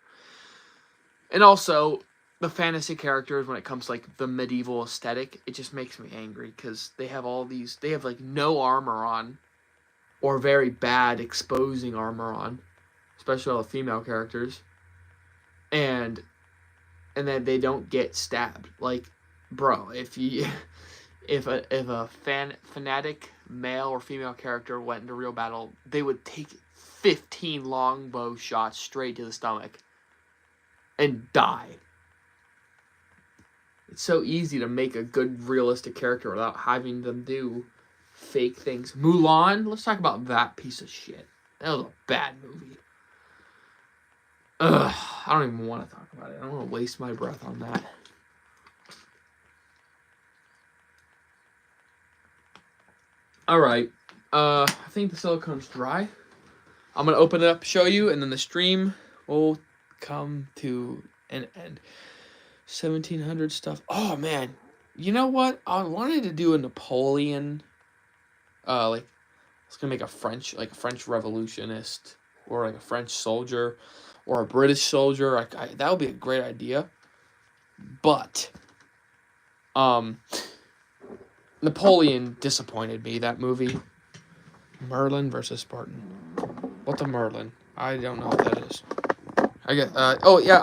Speaker 1: And also, the fantasy characters, when it comes to like the medieval aesthetic, it just makes me angry, because they have like no armor on, or very bad exposing armor on, especially all the female characters, and then they don't get stabbed. Like, bro, if a fanatic male or female character went into real battle, they would take 15 longbow shots straight to the stomach and die. It's so easy to make a good realistic character without having them do fake things. Mulan, let's talk about that piece of shit. That was a bad movie. Ugh, I don't even want to talk about it. I don't want to waste my breath on that. Alright, I think the silicone's dry. I'm going to open it up, show you, and then the stream will come to an end. 1700 stuff. Oh, man. You know what? I wanted to do a Napoleon, I was going to make a French revolutionist, or like a French soldier, or a British soldier. That would be a great idea. But, Napoleon disappointed me, that movie. Merlin versus Spartan. What's a Merlin? I don't know what that is. I get. Oh yeah.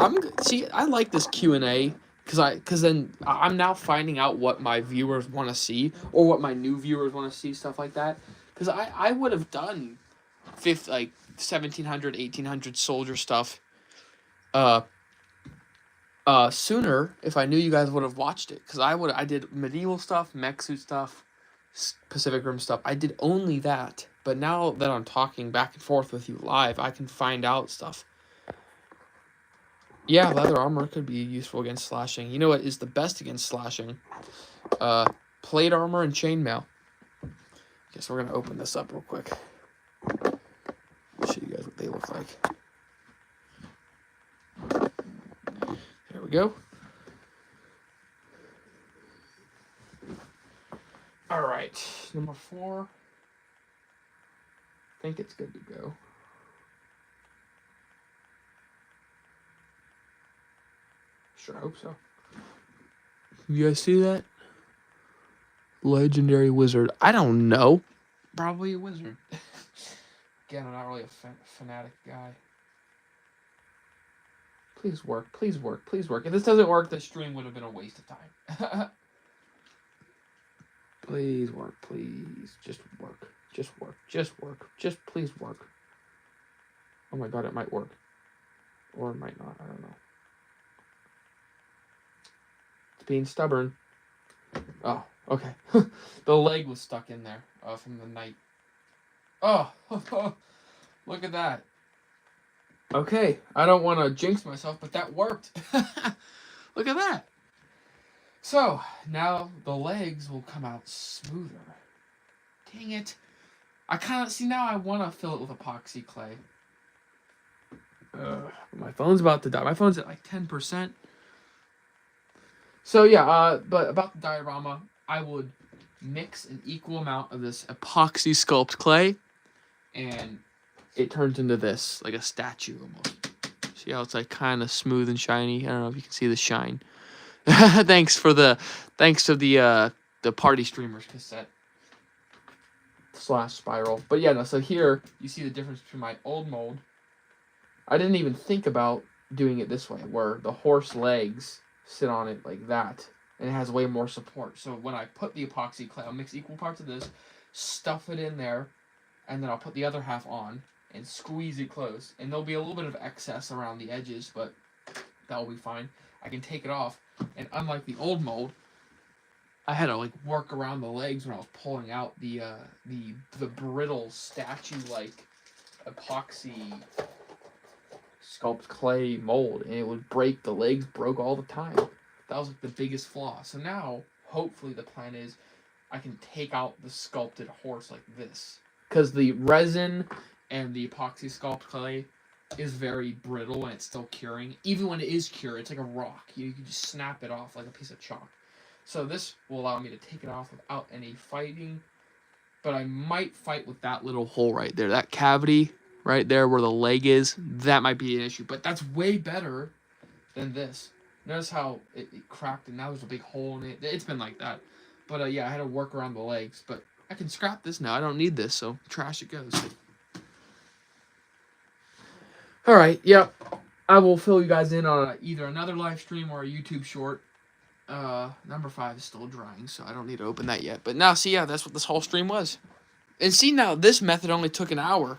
Speaker 1: I like this Q&A because then I'm now finding out what my viewers want to see, or what my new viewers want to see, stuff like that. Because I would have done 1700, 1800 soldier stuff sooner if I knew you guys would have watched it. Because I did medieval stuff, mech suit stuff, Pacific Rim stuff. I did only that. But now that I'm talking back and forth with you live, I can find out stuff. Yeah, leather armor could be useful against slashing. You know what is the best against slashing? Plate armor and chainmail. Guess we're going to open this up real quick. Show you guys what they look like. There we go. Alright, number 4. I think it's good to go. Sure hope so. You guys see that? Legendary wizard. I don't know. Probably a wizard. Again, I'm not really a fanatic guy. Please work. Please work. Please work. If this doesn't work, the stream would have been a waste of time. Please work. Please. Just work. Just work. Just work. Just please work. Oh my god, it might work. Or it might not. I don't know. It's being stubborn. Oh, okay. The leg was stuck in there from the night. Oh, Look at that. Okay, I don't want to jinx myself, but that worked. Look at that. So, now the legs will come out smoother. Dang it. I kind of, see, now I want to fill it with epoxy clay. My phone's about to die. My phone's at like 10%. So yeah, but about the diorama, I would mix an equal amount of this epoxy sculpt clay, and it turns into this, like a statue almost. See how it's like kind of smooth and shiny? I don't know if you can see the shine. thanks to the Party Streamers cassette / spiral. But yeah, no, so here you see the difference between my old mold. I didn't even think about doing it this way, where the horse legs sit on it like that, and it has way more support. So when I put the epoxy clay, I'll mix equal parts of this, stuff it in there, and then I'll put the other half on and squeeze it close. And there'll be a little bit of excess around the edges, but that'll be fine. I can take it off, and unlike the old mold, I had to like work around the legs when I was pulling out the brittle statue-like epoxy sculpt clay mold, and it would break. The legs broke all the time. That was like the biggest flaw. So now, hopefully, the plan is I can take out the sculpted horse like this, because the resin and the epoxy sculpt clay is very brittle and it's still curing. Even when it is cured, it's like a rock. You can just snap it off like a piece of chalk. So this will allow me to take it off without any fighting. But I might fight with that little hole right there, that cavity right there where the leg is. That might be an issue, but that's way better than this. Notice how it cracked and now there's a big hole in it. It's been like that. But yeah, I had to work around the legs. But I can scrap this now. I don't need this, so trash it goes. Alright, yep. I will fill you guys in on either another live stream or a YouTube short. Number 5 is still drying, so I don't need to open that yet. But now, see, yeah, that's what this whole stream was. And see, now, this method only took an hour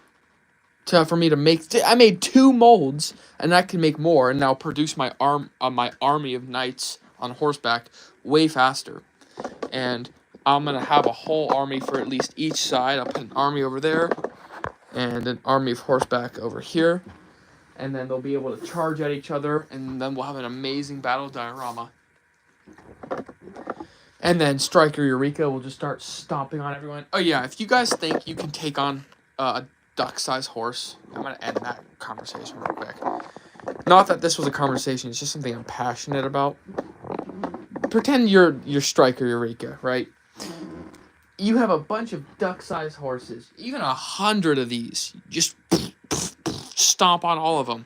Speaker 1: for me to make. I made 2 molds, and I can make more, and now produce my army of knights on horseback way faster. And I'm going to have a whole army for at least each side. I'll put an army over there, and an army of horseback over here. And then they'll be able to charge at each other, and then we'll have an amazing battle diorama. And then Striker Eureka will just start stomping on everyone. Oh yeah, if you guys think you can take on a duck-sized horse, I'm going to end that conversation real quick. Not that this was a conversation, it's just something I'm passionate about. Pretend you're Striker Eureka, right? You have a bunch of duck-sized horses, even 100 of these. Just stomp on all of them.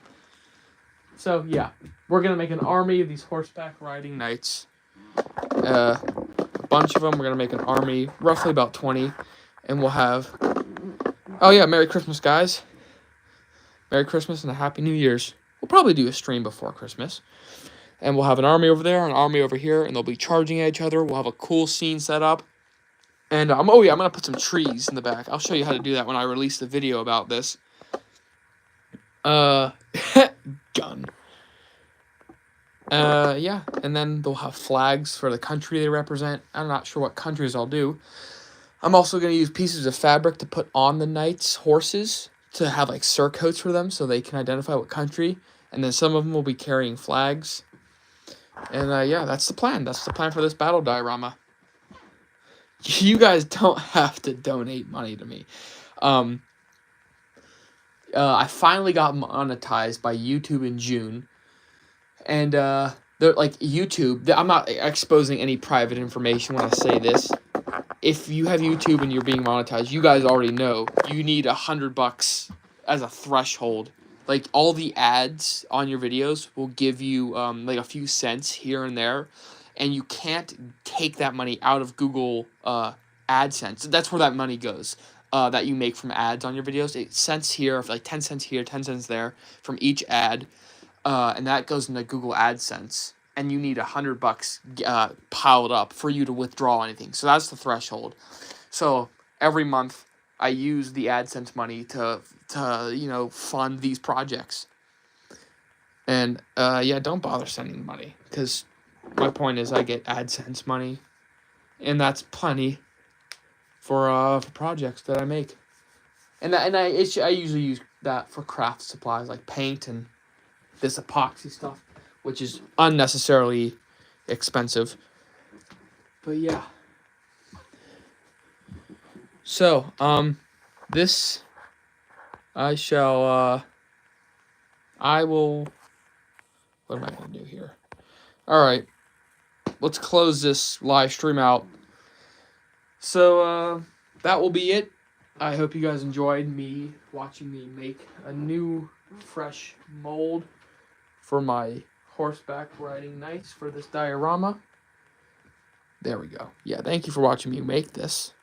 Speaker 1: So yeah, we're going to make an army of these horseback riding knights. A bunch of them. We're going to make an army, roughly about 20. And we'll have... Oh yeah, Merry Christmas, guys. Merry Christmas and a Happy New Year's. We'll probably do a stream before Christmas. And we'll have an army over there, an army over here, and they'll be charging at each other. We'll have a cool scene set up. And, oh yeah, I'm going to put some trees in the back. I'll show you how to do that when I release the video about this. Gun. Yeah, and then they'll have flags for the country they represent. I'm not sure what countries I'll do. I'm also going to use pieces of fabric to put on the knights' horses to have, like, surcoats for them so they can identify what country. And then some of them will be carrying flags. And, yeah, that's the plan. That's the plan for this battle diorama. You guys don't have to donate money to me. I finally got monetized by YouTube in June. And, they're like, YouTube, I'm not exposing any private information when I say this. If you have YouTube and you're being monetized, you guys already know you need $100 as a threshold. Like, all the ads on your videos will give you, like, a few cents here and there. And you can't take that money out of Google AdSense. That's where that money goes. That you make from ads on your videos. 8 cents here, like 10 cents here, 10 cents there from each ad. And that goes into Google AdSense. And you need $100 piled up for you to withdraw anything. So that's the threshold. So every month I use the AdSense money to fund these projects. And yeah, don't bother sending money, because my point is I get AdSense money, and that's plenty for projects that I make. And I usually use that for craft supplies like paint and this epoxy stuff, which is unnecessarily expensive. But yeah. So, this I shall I will what am I gonna do here? Alright. Let's close this live stream out. So that will be it. I hope you guys enjoyed me watching me make a new fresh mold for my horseback riding knights for this diorama. There we go. Yeah, thank you for watching me make this.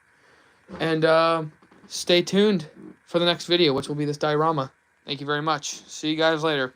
Speaker 1: And stay tuned for the next video, which will be this diorama. Thank you very much. See you guys later.